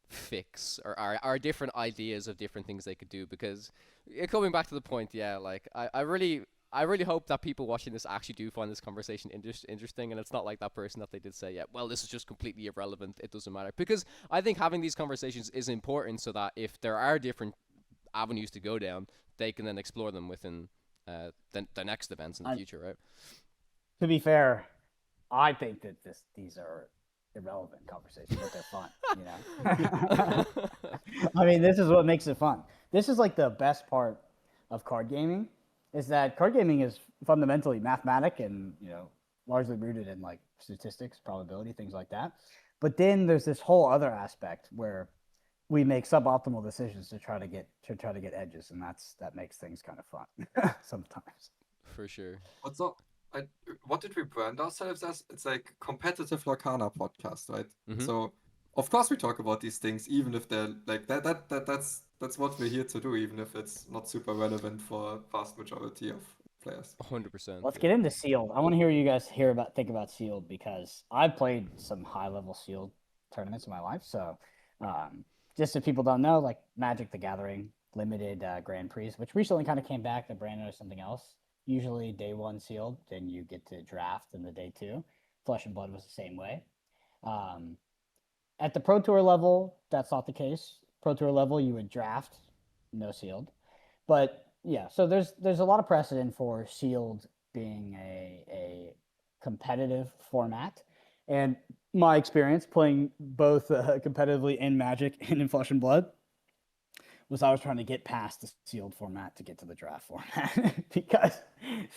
Speaker 1: fix or our different ideas of different things they could do, because coming back to the point, like I really hope that people watching this actually do find this conversation interesting, and it's not like that person that they did say, well, this is just completely irrelevant, it doesn't matter. Because I think having these conversations is important so that if there are different avenues to go down, they can then explore them within the next events in the future, right?
Speaker 3: To be fair, I think that these are irrelevant conversations, but they're fun. I mean, this is what makes it fun. This is like the best part of card gaming, is that card gaming is fundamentally mathematic and largely rooted in like statistics, probability, things like that. But then there's this whole other aspect where we make suboptimal decisions to try to get edges, and that makes things kind of fun sometimes.
Speaker 1: For sure.
Speaker 2: What did we brand ourselves as? It's like competitive Lorcana podcast, right? So of course we talk about these things, even if they're like that's what we're here to do, even if it's not super relevant for vast majority of players.
Speaker 1: 100%.
Speaker 3: Let's get into sealed. I want to hear you guys think about sealed, because I've played some high level sealed tournaments in my life. So just if people don't know, like Magic the Gathering limited Grand Prix, which recently kind of came back, the brand is something else. Usually day one sealed, then you get to draft in the day two. Flesh and Blood was the same way. At the Pro Tour level, that's not the case. Pro Tour level, you would draft, no sealed. But yeah, so there's a lot of precedent for sealed being a competitive format. And my experience playing both competitively in Magic and in Flesh and Blood was I was trying to get past the sealed format to get to the draft format because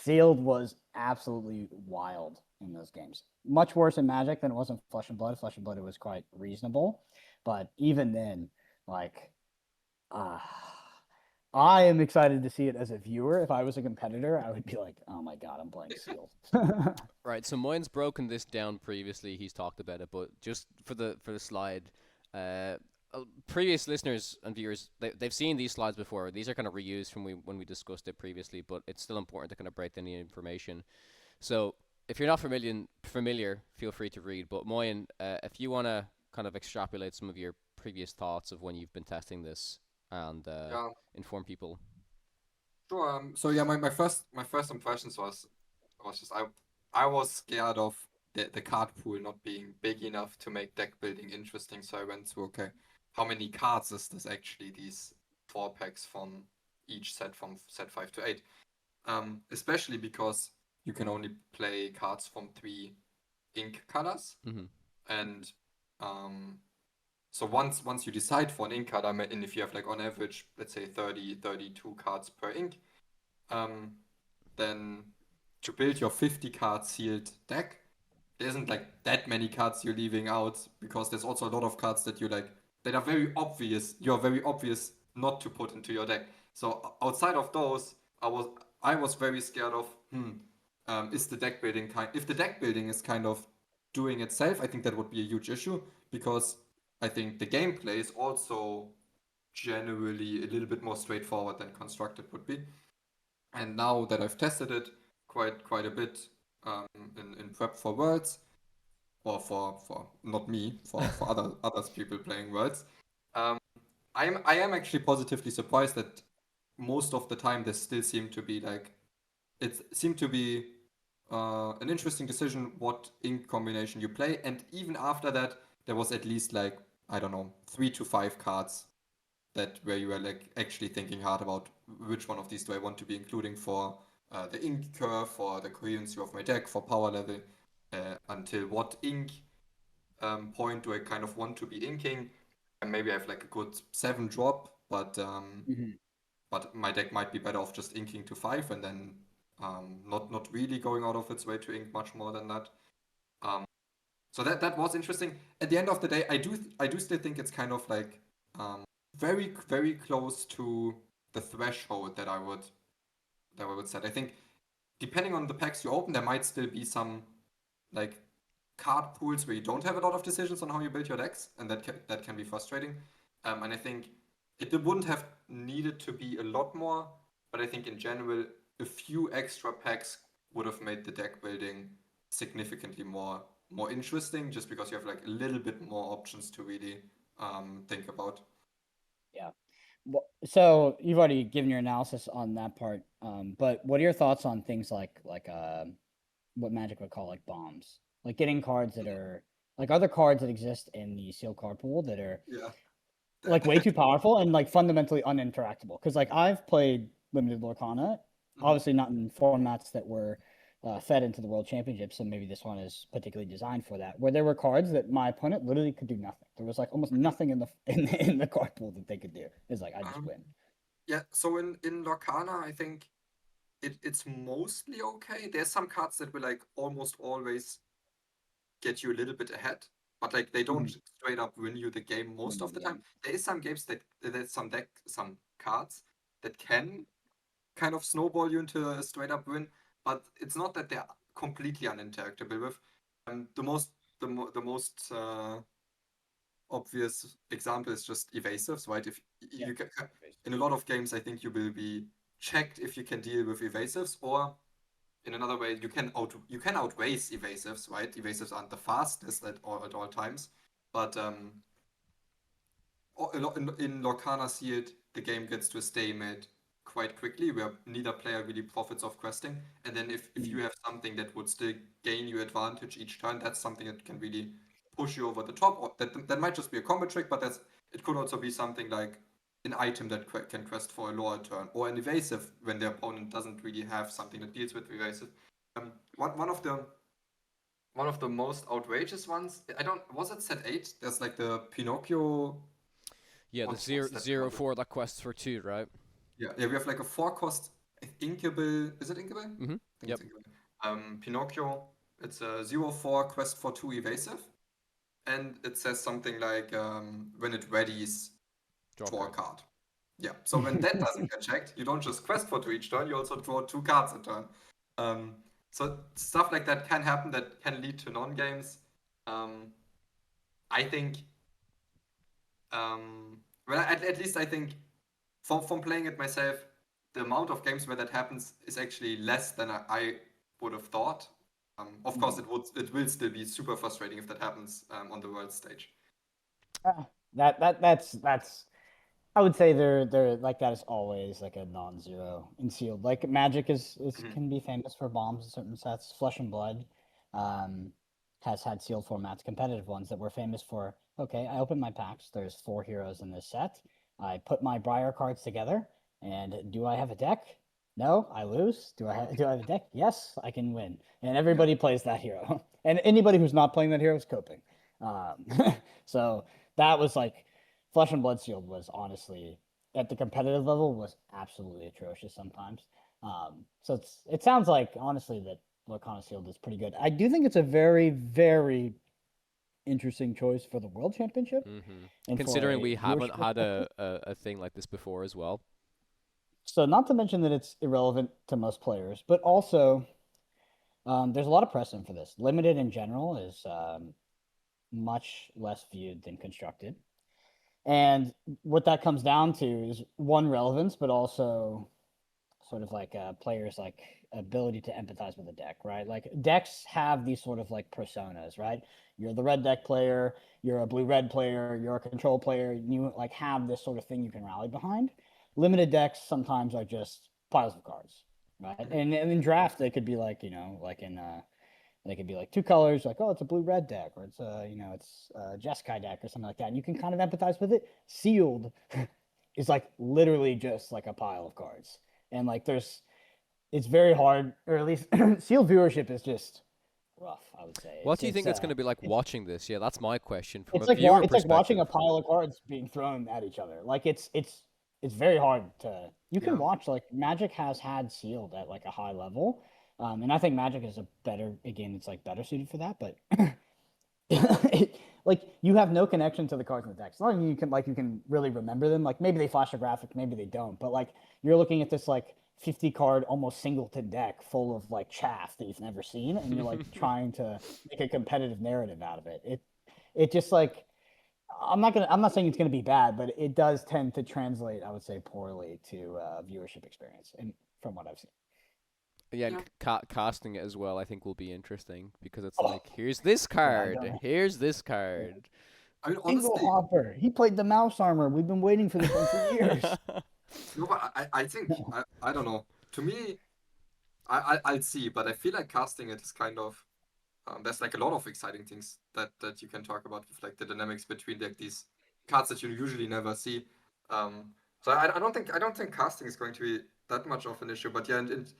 Speaker 3: sealed was absolutely wild in those games. Much worse in Magic than it was in Flesh and Blood. Flesh and Blood, it was quite reasonable, but even then, like, I am excited to see it as a viewer. If I was a competitor, I would be like, "Oh my god, I'm playing sealed."
Speaker 1: Right, so Moyen's broken this down previously. He's talked about it, but just for the slide, previous listeners and viewers, they've seen these slides before. These are kind of reused from when we discussed it previously, but it's still important to kind of break down the information. So if you're not familiar, feel free to read. But Moyen, if you want to kind of extrapolate some of your previous thoughts of when you've been testing this and inform people.
Speaker 2: Sure. So yeah, my first impressions was just I was scared of the card pool not being big enough to make deck building interesting. So I went through, okay, how many cards is this actually? These 4 packs from each set, from set 5 to 8. Especially because you can only play cards from 3 ink colors, and so once you decide for an ink color, and if you have like on average, let's say 32 cards per ink, then to build your 50 card sealed deck, there isn't like that many cards you're leaving out, because there's also a lot of cards that you like that are very obvious. You're very obvious not to put into your deck. So outside of those, I was very scared of is the deck building if the deck building is kind of doing itself, I think that would be a huge issue, because I think the gameplay is also generally a little bit more straightforward than constructed would be. And now that I've tested it quite a bit in prep for Worlds, or for not me, for others people playing Worlds, I am actually positively surprised that most of the time there still seemed to be like, it seemed to be an interesting decision what ink combination you play, and even after that there was at least like, I don't know, 3 to 5 cards that where you were like actually thinking hard about which one of these do I want to be including for the ink curve, for the coherency of my deck, for power level, until what ink point do I kind of want to be inking, and maybe I have like a good 7 drop, but but my deck might be better off just inking to 5 and then not really going out of its way to ink much more than that. So that was interesting. At the end of the day, I do still think it's kind of like very very close to the threshold that I would set. I think depending on the packs you open, there might still be some like card pools where you don't have a lot of decisions on how you build your decks, and that can be frustrating. And I think it wouldn't have needed to be a lot more, but I think in general a few extra packs would have made the deck building significantly more interesting, just because you have like a little bit more options to really think about.
Speaker 3: Yeah. Well, so you've already given your analysis on that part, but what are your thoughts on things like what Magic would call like bombs, like getting cards that are like other cards that exist in the sealed card pool that are like way too powerful and like fundamentally uninteractable? Because like I've played limited Lorcana, obviously not in formats that were fed into the World Championship, so maybe this one is particularly designed for that, where there were cards that my opponent literally could do nothing. There was like almost nothing in the in the card pool that they could do. It's like I just win.
Speaker 2: Yeah, so in Lorcana, I think it's mostly okay. There's some cards that will like almost always get you a little bit ahead, but like they don't straight up win you the game most of the time. There is some games that there's some cards that can kind of snowball you into a straight up win, but it's not that they're completely uninteractable with. The most obvious example is just evasives, right? If you can, in a lot of games, I think you will be checked if you can deal with evasives, or in another way, you can outrace evasives, right? Evasives aren't the fastest at all times, but in Lorcana Sealed, the game gets to a stalemate quite quickly, where neither player really profits off questing. And then if you have something that would still gain you advantage each turn, that's something that can really push you over the top. Or that might just be a combo trick, but it could also be something like an item that can quest for a lower turn, or an evasive when the opponent doesn't really have something that deals with evasive. One of the most outrageous ones, was it set 8? There's like the Pinocchio.
Speaker 1: Yeah, the
Speaker 2: what's
Speaker 1: zero
Speaker 2: that
Speaker 1: zero
Speaker 2: called?
Speaker 1: 4 that quests for 2, right?
Speaker 2: Yeah, we have like a 4-cost Inkable. Is it Inkable?
Speaker 1: Mm-hmm.
Speaker 2: I think
Speaker 1: Yep.
Speaker 2: it's Inkable. Pinocchio. It's a 0-4 quest for 2 evasive, and it says something like when it readies, draw a card. Yeah. So when that doesn't get checked, you don't just quest for 2 each turn. You also draw 2 cards a turn. So stuff like that can happen. That can lead to non-games. I think. Well, at least I think from playing it myself, the amount of games where that happens is actually less than I would have thought. Of course, it will still be super frustrating if that happens on the world stage.
Speaker 3: That's I would say they're like that is always like a non-zero in sealed. Like Magic is can be famous for bombs in certain sets. Flesh and Blood has had sealed formats, competitive ones that were famous for. Okay, I open my packs. There's 4 heroes in this set. I put my Briar cards together, and do I have a deck? No, I lose. Do I have a deck? Yes, I can win. And everybody plays that hero, and anybody who's not playing that hero is coping. So that was like Flesh and Blood Sealed was honestly at the competitive level was absolutely atrocious sometimes. So it sounds like honestly that Lorcana Sealed is pretty good. I do think it's a very, very interesting choice for the World Championship.
Speaker 1: Mm-hmm.
Speaker 3: And
Speaker 1: considering we haven't had a thing like this before as well.
Speaker 3: So not to mention that it's irrelevant to most players, but also there's a lot of precedent for this. Limited in general is much less viewed than constructed. And what that comes down to is one, relevance, but also sort of like players like ability to empathize with a deck, right? Like decks have these sort of like personas, right? You're the red deck player, you're a blue-red player, you're a control player, you like have this sort of thing you can rally behind. Limited decks sometimes are just piles of cards, right? And in draft they could be like, like in they could be like 2 colors, like, oh, it's a blue-red deck, or it's it's a Jeskai deck or something like that. And you can kind of empathize with it. Sealed is like literally just like a pile of cards. And like it's very hard, or at least sealed viewership is just rough, I would say.
Speaker 1: What do you think it's going to be like watching this? Yeah, that's my question from a
Speaker 3: like
Speaker 1: viewer
Speaker 3: it's
Speaker 1: perspective.
Speaker 3: like watching a pile of cards being thrown at each other. Like it's very hard to. You can watch, like Magic has had sealed at like a high level, and I think Magic is a game that's like better suited for that. But like you have no connection to the cards in the deck. It's not like you can really remember them. Like maybe they flash a graphic, maybe they don't. But like you're looking at this like 50 card almost singleton deck full of like chaff that you've never seen, and you're like trying to make a competitive narrative out of it. It just like I'm not saying it's gonna be bad, but it does tend to translate, I would say, poorly to viewership experience, and from what I've seen.
Speaker 1: Yeah, and casting it as well, I think will be interesting because it's like, here's this card, here's this card.
Speaker 2: I mean, honestly,
Speaker 3: Hopper, he played the mouse armor. We've been waiting for this one for years.
Speaker 2: No, but I think I don't know. To me, I'll see, but I feel like casting it is kind of there's like a lot of exciting things that you can talk about with like the dynamics between like these cards that you usually never see. So I don't think casting is going to be that much of an issue. But yeah, and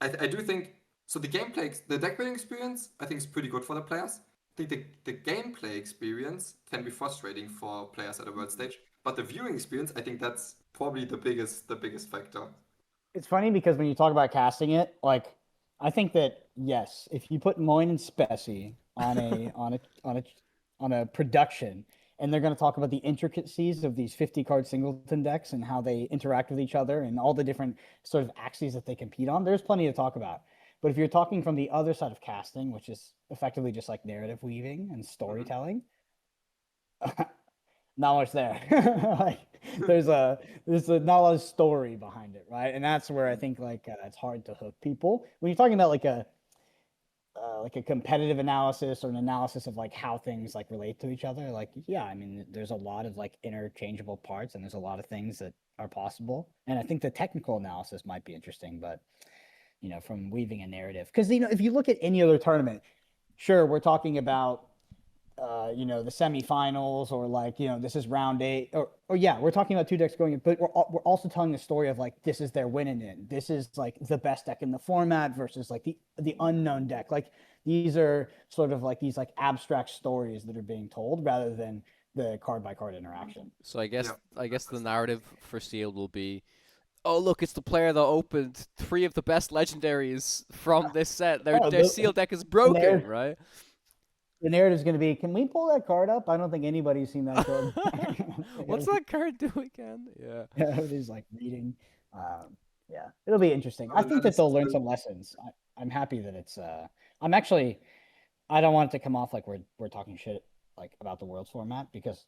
Speaker 2: I do think so. The gameplay, the deck building experience, I think is pretty good for the players. I think the gameplay experience can be frustrating for players at a world stage, but the viewing experience, I think that's probably the biggest factor.
Speaker 3: It's funny because when you talk about casting it, like I think that yes, if you put Moyen and Spessy on a production, and they're going to talk about the intricacies of these 50 card singleton decks and how they interact with each other and all the different sort of axes that they compete on, there's plenty to talk about. But if you're talking from the other side of casting, which is effectively just like narrative weaving and storytelling, not much there. Like there's not a lot of story behind it, right? And that's where I think like it's hard to hook people when you're talking about like a competitive analysis or an analysis of like how things like relate to each other. Like, yeah, I mean, there's a lot of like interchangeable parts, and there's a lot of things that are possible. And I think the technical analysis might be interesting, but from weaving a narrative, because if you look at any other tournament, sure, we're talking about the semifinals, or like this is round 8, or yeah, we're talking about 2 decks going in, but we're also telling the story of like this is their winning in, this is like the best deck in the format versus like the unknown deck. Like these are sort of like these like abstract stories that are being told rather than the card by card interaction.
Speaker 1: So I guess
Speaker 2: Yeah.
Speaker 1: the narrative for Sealed will be, oh look, it's the player that opened 3 of the best legendaries from this set. Their
Speaker 3: Oh,
Speaker 1: their Sealed deck is broken,
Speaker 3: narrative-
Speaker 1: right?
Speaker 3: The narrative's going to be, can we pull that card up? I don't think anybody's seen that card.
Speaker 1: What's that card do again? Yeah.
Speaker 3: Everybody's like reading. Yeah, it'll be interesting.
Speaker 2: Oh,
Speaker 3: I think that they'll learn some lessons. I'm happy that it's. I'm actually. I don't want it to come off like we're talking shit like about the Worlds format because,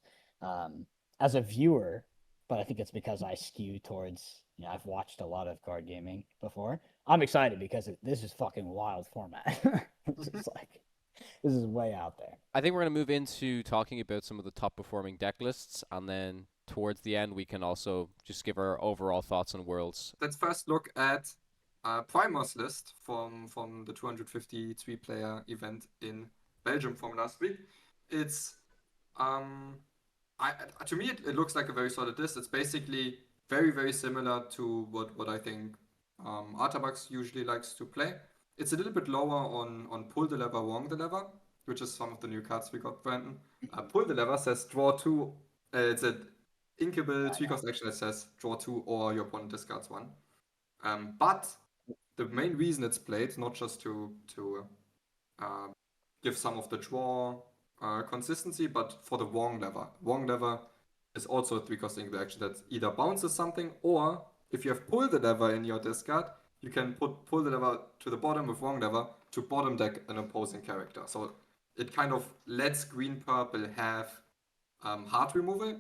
Speaker 3: as a viewer, but I think it's because I skew towards. I've watched a lot of card gaming before. I'm excited because this is fucking wild format. It's just like. This is way out there.
Speaker 1: I think we're going to move into talking about some of the top performing deck lists, and then towards the end we can also just give our overall thoughts on Worlds.
Speaker 2: Let's first look at Primar's list from the 253 player event in Belgium from last week. It's to me it looks like a very solid list. It's basically very, very similar to what I think Artabax usually likes to play. It's a little bit lower on Pull the Lever, Wong the Lever, which is some of the new cards we got, Brandon. Pull the Lever says draw 2. It's an inkable 3-cost action that says draw 2 or your opponent discards 1. But the main reason it's played, not just to give some of the draw consistency, but for the Wong Lever. Wong Lever is also a 3-cost inkable action that either bounces something, or if you have Pull the Lever in your discard, you can pull the lever to the bottom with Wong Lever to bottom deck an opposing character. So it kind of lets green-purple have hard removal,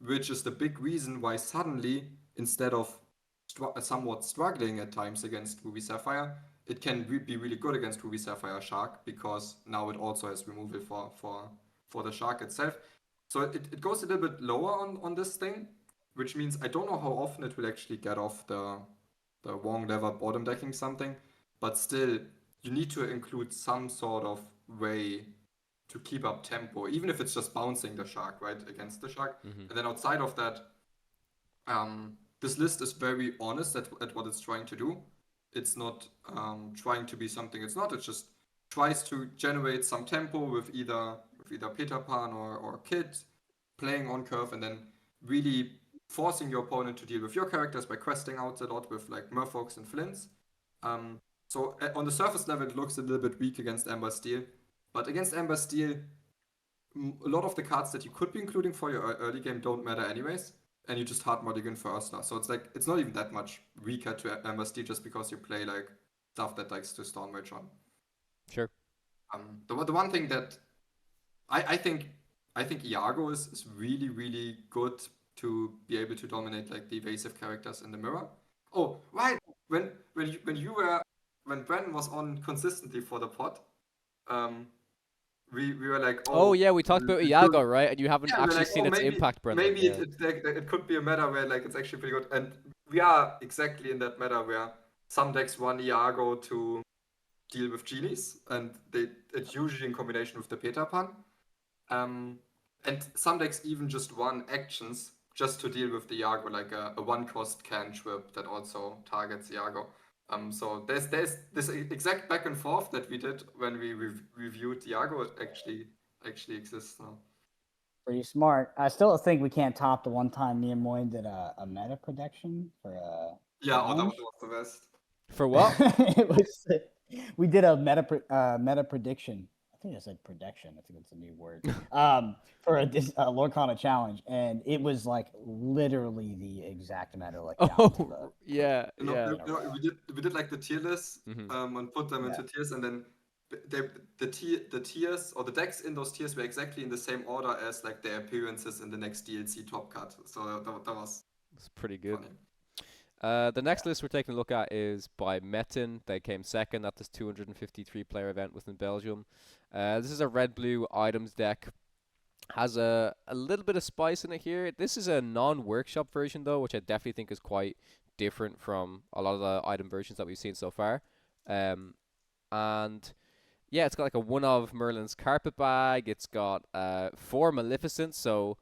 Speaker 2: which is the big reason why suddenly, instead of somewhat struggling at times against Ruby Sapphire, it can be really good against Ruby Sapphire Shark, because now it also has removal for the Shark itself. So it goes a little bit lower on this thing, which means I don't know how often it will actually get off the Wong Lever bottom decking something, but still you need to include some sort of way to keep up tempo, even if it's just bouncing the Shark, right, against the Shark. And then outside of that, this list is very honest at what it's trying to do. It's not trying to be something it's not. It just tries to generate some tempo with either Peter Pan or Kid playing on curve, and then really forcing your opponent to deal with your characters by questing out a lot with like Merfolks and Flints. So on the surface level, it looks a little bit weak against Ember Steel, but against Ember Steel, a lot of the cards that you could be including for your early game don't matter anyways, and you just hard mulligan for Ursula. So it's like it's not even that much weaker to Ember Steel just because you play like stuff that likes to Stormrage on.
Speaker 1: Sure.
Speaker 2: The one thing that I think Iago is really, really good to be able to dominate like the evasive characters in the mirror. Oh, right. When Brandon was on consistently for the pod, we were like,
Speaker 1: oh yeah, we talked about Iago, right? And you haven't actually
Speaker 2: like,
Speaker 1: seen its impact, Brendan.
Speaker 2: Maybe it could be a meta where like it's actually pretty good, and we are exactly in that meta where some decks run Iago to deal with genies, and it's usually in combination with the Peter Pan. And some decks even just run actions just to deal with the Iago, like a 1-cost cantrip that also targets Iago. So there's this exact back and forth that we did when we reviewed Iago. It actually exists now.
Speaker 3: Pretty smart. I still think we can't top the one time me and Moyen did a meta prediction for
Speaker 2: that was the best.
Speaker 1: For what?
Speaker 3: We did a meta prediction. I think I said prediction. I think it's a new word. For a Lorcana challenge, and it was like literally the exact meta. Like
Speaker 1: yeah.
Speaker 2: We did like the tier list, and put them into tiers, and then the tiers or the decks in those tiers were exactly in the same order as like their appearances in the next DLC top cut. So that was
Speaker 1: pretty good.
Speaker 2: Funny.
Speaker 1: The next list we're taking a look at is by Metin. They came second at this 253 player event within Belgium. This is a red-blue items deck. Has a little bit of spice in it here. This is a non-workshop version though, which I definitely think is quite different from a lot of the item versions that we've seen so far. And yeah, it's got like a one of Merlin's carpet bag. It's got 4 Maleficents, so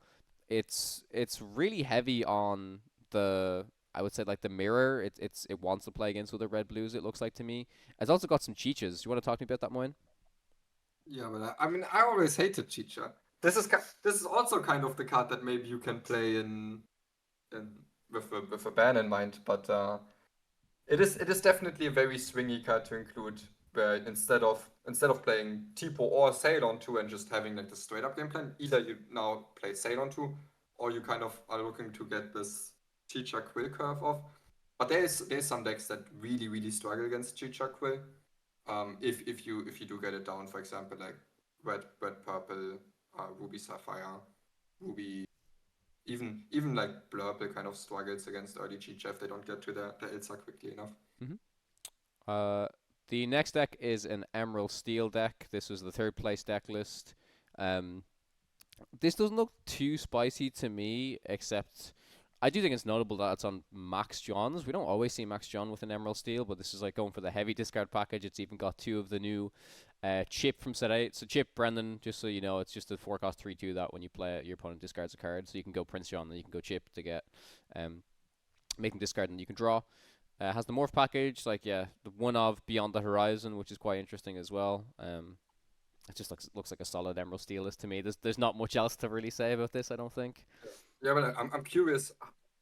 Speaker 1: it's really heavy on the, I would say, like the mirror. It wants to play against other red blues, it looks like to me. It's also got some Cheechas. You want to talk to me about that, Moyen?
Speaker 2: Yeah, but I mean, I always hated Cheecha. this is also kind of the card that maybe you can play in with a ban in mind, but it is definitely a very swingy card to include. Where instead of playing Tipo or Sail on 2 and just having like the straight up game plan, either you now play Sail on 2, or you kind of are looking to get this Chicha Quill curve off. But there's some decks that really struggle against Chicha Quill. If you do get it down, for example, like red purple, ruby sapphire, ruby, even like Blurple kind of struggles against early Chicha if they don't get to the Ilsa quickly enough.
Speaker 1: The next deck is an Emerald Steel deck. This was the third place deck list. This doesn't look too spicy to me, except I do think it's notable that it's on Max Johns. We don't always see Max John with an Emerald Steel, but this is like going for the heavy discard package. It's even got 2 of the new Chip from set 8. So Chip, Brendan, just so you know, it's just a 4-cost 3/2 that when you play it, your opponent discards a card. So you can go Prince John, and you can go Chip to get make them discard, and you can draw. Has the morph package, like the one of Beyond the Horizon, which is quite interesting as well. It just looks like a solid Emerald Steel list to me. There's not much else to really say about this, I don't think.
Speaker 2: Yeah, but I'm curious,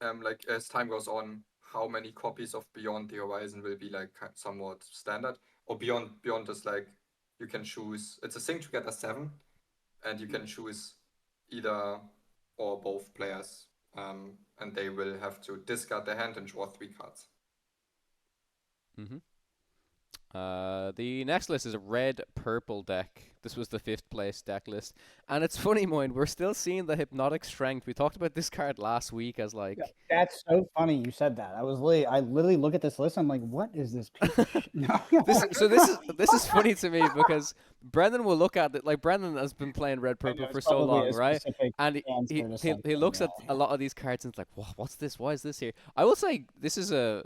Speaker 2: like as time goes on, how many copies of Beyond the Horizon will be like somewhat standard, or beyond is like you can choose. It's a thing to get a 7, and you can choose either or both players, and they will have to discard their hand and draw 3 cards.
Speaker 1: The next list is a red-purple deck. This was the 5th place deck list. And it's funny, Moyen, we're still seeing the Hypnotic Strength. We talked about this card last week as like...
Speaker 3: That's so funny you said that. I literally look at this list, I'm like, what is this piece of shit?
Speaker 1: This is funny to me because Brendan will look at it, like Brendan has been playing red-purple for so long, right? And he looks at a lot of these cards and it's like, what's this? Why is this here? I will say this is a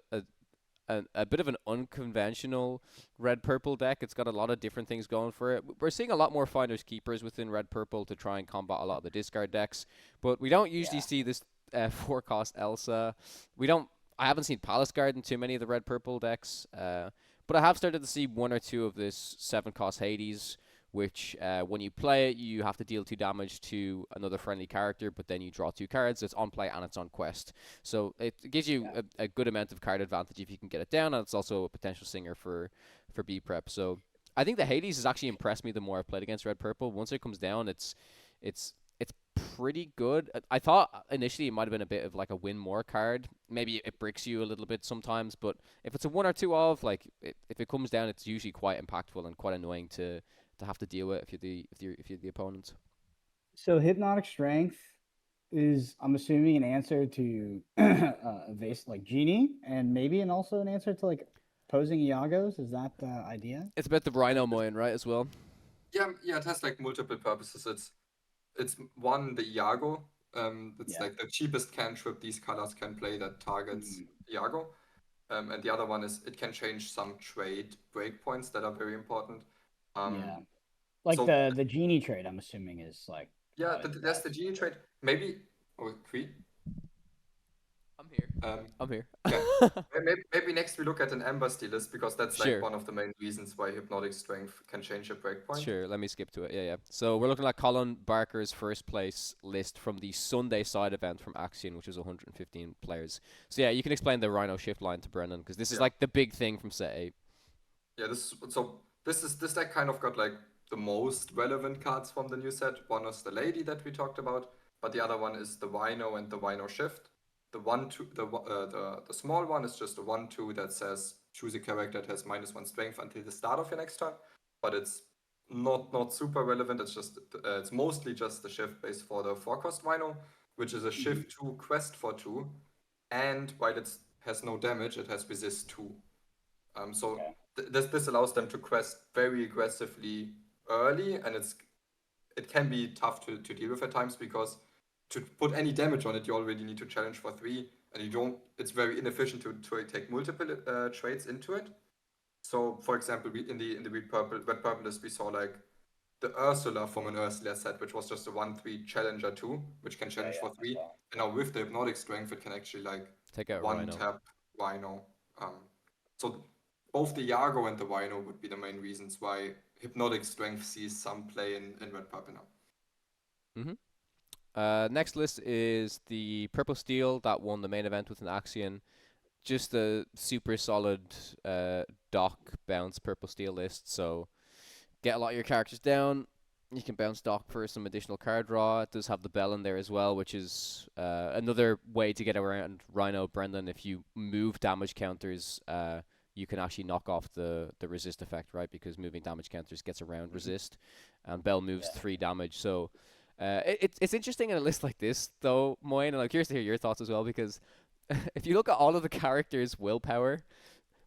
Speaker 1: bit of an unconventional red-purple deck. It's got a lot of different things going for it. We're seeing a lot more Finders Keepers within red-purple to try and combat a lot of the discard decks, but we don't usually see this 4-cost Elsa. I haven't seen Palace Guard in too many of the red-purple decks, but I have started to see 1 or 2 of this 7-cost Hades, which when you play it, you have to deal 2 damage to another friendly character, but then you draw 2 cards. It's on play and it's on quest. So it gives you a good amount of card advantage if you can get it down, and it's also a potential singer for B-Prep. So I think the Hades has actually impressed me the more I've played against red-purple. Once it comes down, it's pretty good. I thought initially it might have been a bit of like a win more card. Maybe it bricks you a little bit sometimes, but if it's a 1 or 2 of, like if it comes down, it's usually quite impactful and quite annoying to have to deal with if you're the opponent.
Speaker 3: So Hypnotic Strength is, I'm assuming, an answer to Vase like Genie, and maybe also an answer to like posing Iagos. Is that the idea?
Speaker 1: It's about the Rhino Moyen, right, as well?
Speaker 2: Yeah, it has like multiple purposes. It's one, the Iago. It's like the cheapest cantrip these colors can play that targets Iago. And the other one is it can change some trade breakpoints that are very important.
Speaker 3: Like so, the Genie trade, I'm assuming, is like...
Speaker 2: that's the Genie trade. Maybe... Oh, Cree?
Speaker 1: I'm here.
Speaker 2: Yeah. maybe next we look at an Ember Steel list, because that's like one of the main reasons why Hypnotic Strength can change a breakpoint.
Speaker 1: Sure, let me skip to it. Yeah. So we're looking at Colin Barker's first place list from the Sunday side event from Axion, which was 115 players. So yeah, you can explain the Rhino shift line to Brendan, because this is like the big thing from set 8.
Speaker 2: Yeah, this deck kind of got like the most relevant cards from the new set. One is the Lady that we talked about, but the other one is the Rhino and the Rhino shift. The 1/2, the small one is just a 1/2 that says choose a character that has -1 strength until the start of your next turn, but it's not super relevant. It's just it's mostly just the shift base for the 4-cost Rhino, which is a shift 2 quest for 2, and while it has no damage, it has resist 2. This allows them to quest very aggressively early, and it can be tough to deal with at times, because to put any damage on it, you already need to challenge for 3, and it's very inefficient to take multiple trades into it. So, for example, in the red purple list, we saw like the Ursula from an Ursula set, which was just a 1/3 challenger 2, which can challenge for 3. And now with the Hypnotic Strength, it can actually like
Speaker 1: take out
Speaker 2: 1-tap Rhino. So both the Iago and the Rhino would be the main reasons why Hypnotic Strength sees some play in red purple now.
Speaker 1: Next list is the Purple Steel that won the main event with an Axion. Just a super solid dock bounce Purple Steel list. So get a lot of your characters down. You can bounce dock for some additional card draw. It does have the bell in there as well, which is another way to get around Rhino Brendan. If you move damage counters, you can actually knock off the resist effect, right? Because moving damage counters gets around resist, and bell moves 3 damage. So it's interesting in a list like this, though, Moyen, and I'm curious to hear your thoughts as well, because if you look at all of the characters' willpower,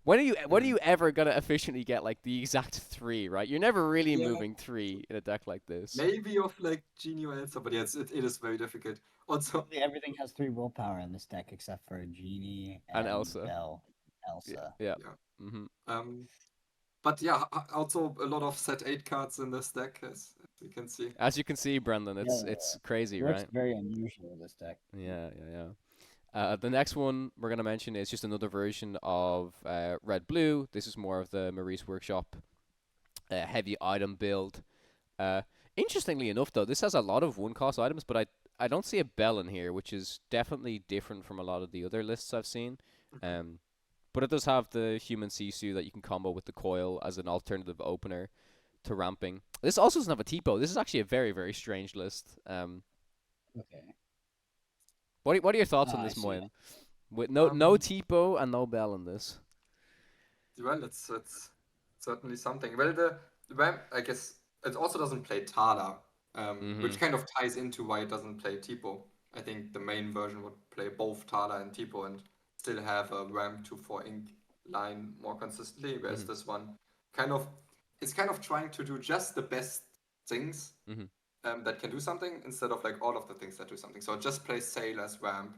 Speaker 1: when are you ever gonna efficiently get like the exact 3, right? You're never really moving 3 in a deck like this.
Speaker 2: Maybe of like Genie or Elsa, but yeah, it is very difficult. Also,
Speaker 3: everything has 3 willpower in this deck except for Genie
Speaker 1: And Elsa.
Speaker 3: Bell, Elsa.
Speaker 1: Yeah.
Speaker 2: But yeah, also a lot of set 8 cards in this deck, as you can see.
Speaker 1: As you can see, Brendan, it's crazy,
Speaker 3: It
Speaker 1: right?
Speaker 3: looks very unusual, this deck.
Speaker 1: Yeah. The next one we're gonna mention is just another version of Red Blue. This is more of the Maurice Workshop heavy item build. Interestingly enough, though, this has a lot of 1-cost items, but I don't see a bell in here, which is definitely different from a lot of the other lists I've seen. But it does have the human Sisu that you can combo with the coil as an alternative opener to ramping. This also doesn't have a Tipo. This is actually a very, very strange list.
Speaker 3: Okay.
Speaker 1: What are your thoughts on this, Moyen? With no Tipo and no bell in this.
Speaker 2: Well, it's certainly something. Well, the ramp, I guess, it also doesn't play Tala, which kind of ties into why it doesn't play Tipo. I think the main version would play both Tala and Tipo and still have a ramp to 4 ink line more consistently, whereas this one it's kind of trying to do just the best things that can do something instead of like all of the things that do something. So it just plays Sail as ramp.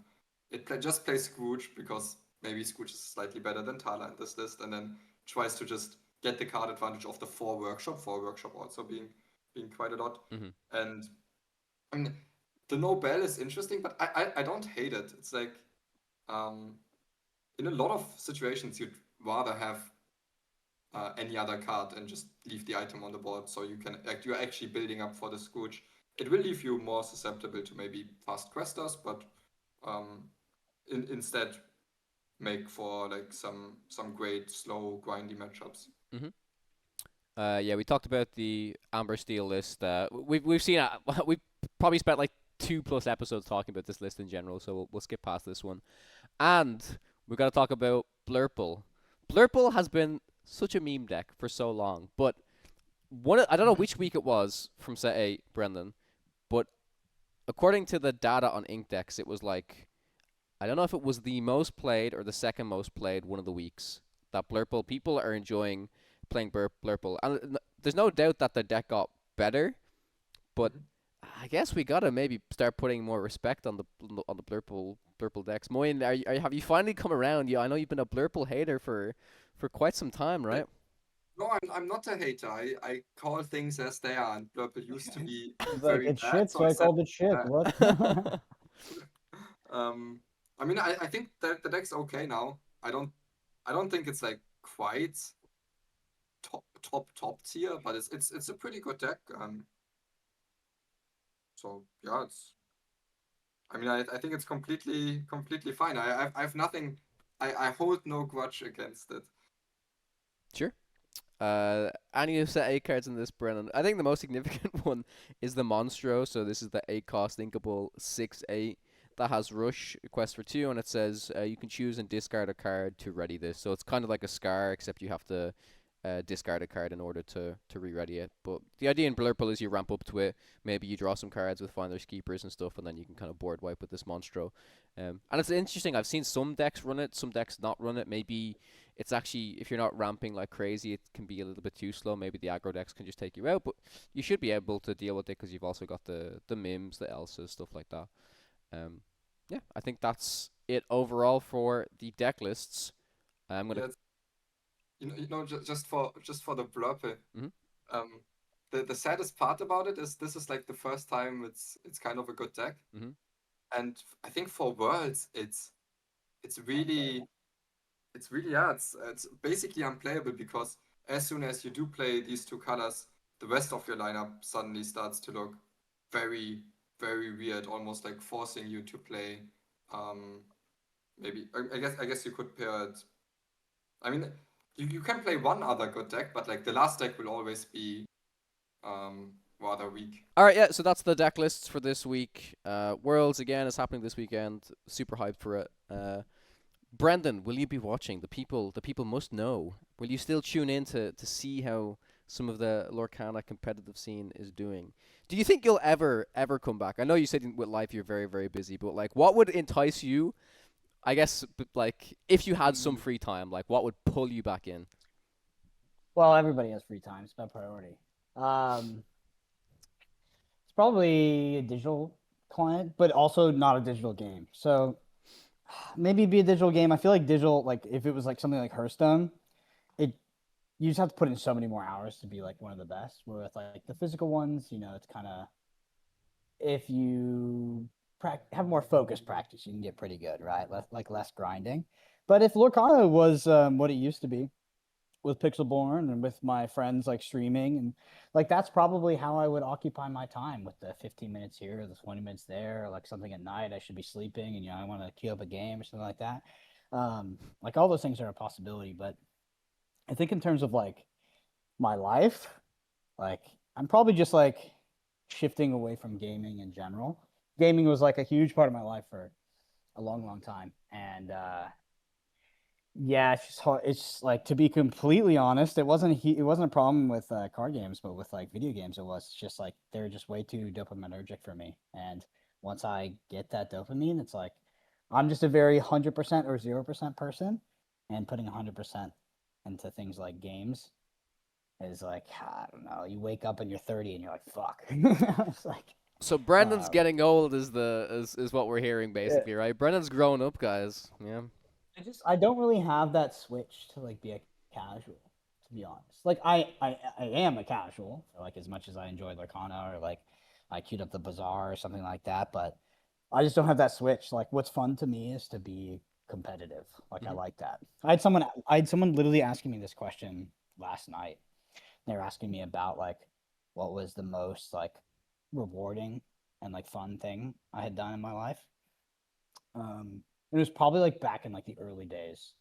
Speaker 2: It just plays Scrooge because maybe Scrooge is slightly better than Tala in this list, and then tries to just get the card advantage of the 4 workshop also being quite a lot. And I mean, the no bell is interesting, but I don't hate it. It's like in a lot of situations you'd rather have any other card and just leave the item on the board, so you're actually building up for the Scrooge. It will leave you more susceptible to maybe fast questers, but instead make for like some great slow grindy matchups.
Speaker 1: Yeah, we talked about the Amber Steel list. We've seen we've probably spent like 2+ episodes talking about this list in general, so we'll skip past this one. And we've got to talk about Blurple. Blurple has been such a meme deck for so long, but I don't know which week it was from set 8, Brendan, but according to the data on Inkdex, it was like, I don't know if it was the most played or the second most played one of the weeks that Blurple, people are enjoying playing Blurple. And there's no doubt that the deck got better, but I guess we gotta maybe start putting more respect on the Blurple decks. Moyen, have you finally come around? Yeah, I know you've been a Blurple hater for quite some time, right?
Speaker 2: No, I'm not a hater. I call things as they are, and Blurple used to be
Speaker 3: It's
Speaker 2: very
Speaker 3: like it's
Speaker 2: bad.
Speaker 3: shit, so I called it shit. What?
Speaker 2: I mean, I think that the deck's okay now. I don't think it's like quite top tier, but it's a pretty good deck. So yeah, I mean, I think it's completely fine. I have nothing. I hold no grudge against it.
Speaker 1: Sure. Any of set 8 cards in this, Brennan. I think the most significant one is the Monstro. So this is the 8-cost inkable 6/8 that has Rush, quest for 2, and it says you can choose and discard a card to ready this. So it's kind of like a Scar, except you have to discard a card in order to re-ready it. But the idea in Blurple is you ramp up to it. Maybe you draw some cards with Finder's Keepers and stuff, and then you can kind of board wipe with this Monstro. And it's interesting. I've seen some decks run it, some decks not run it. Maybe it's actually, if you're not ramping like crazy, it can be a little bit too slow. Maybe the aggro decks can just take you out, but you should be able to deal with it because you've also got the Mims, the Elsas, stuff like that. Yeah, I think that's it overall for the deck lists. I'm gonna.
Speaker 2: Just for the Blurple. The saddest part about it is this is like the first time it's kind of a good deck, and I think for Worlds it's really it's basically unplayable, because as soon as you do play these 2 colors, the rest of your lineup suddenly starts to look very very weird, almost like forcing you to play. Maybe I guess you could pair it. I mean, you can play one other good deck, but like the last deck will always be rather weak.
Speaker 1: All right, yeah. So that's the deck lists for this week. Worlds again is happening this weekend. Super hyped for it. Brendan, will you be watching? The people must know. Will you still tune in to see how some of the Lorcana competitive scene is doing? Do you think you'll ever come back? I know you said with life you're very very busy, but like, what would entice you? I guess like if you had some free time, like what would pull you back in?
Speaker 3: Well, everybody has free time. It's my priority. It's probably a digital client, but also not a digital game. So maybe be a digital game. I feel like digital, like if it was like something like Hearthstone, it you just have to put in so many more hours to be like one of the best. Where with like the physical ones, it's kind of if you have more focused practice, you can get pretty good, right? Less grinding. But if Lorcana was what it used to be, with Pixelborn and with my friends like streaming and like that's probably how I would occupy my time with the 15 minutes here, the 20 minutes there, or like something at night I should be sleeping and I want to queue up a game or something like that. Like all those things are a possibility, but I think in terms of like my life, like I'm probably just like shifting away from gaming in general. Gaming was like a huge part of my life for a long time, and yeah, it's just hard. It's like to be completely honest, it wasn't a problem with card games, but with like video games, it was just like they're just way too dopaminergic for me. And once I get that dopamine, it's like I'm just a very 100% or 0% person, and putting 100% into things like games is like I don't know. You wake up and you're 30 and you're like fuck. It's like
Speaker 1: So Brendan's
Speaker 3: um,
Speaker 1: getting old is what we're hearing
Speaker 3: yeah.
Speaker 1: basically, right? Brendan's grown up, guys. Yeah.
Speaker 3: I don't really have that switch to like be a casual, to be honest. Like I am a casual, like as much as I enjoy Lorcana or like I queued up the bazaar or something like that, but I just don't have that switch. Like what's fun to me is to be competitive. Like I
Speaker 1: Mhm.
Speaker 3: like that. I had someone literally asking me this question last night. They were asking me about like what was the most like rewarding and like fun thing I had done in my life. It was probably like back in like the early days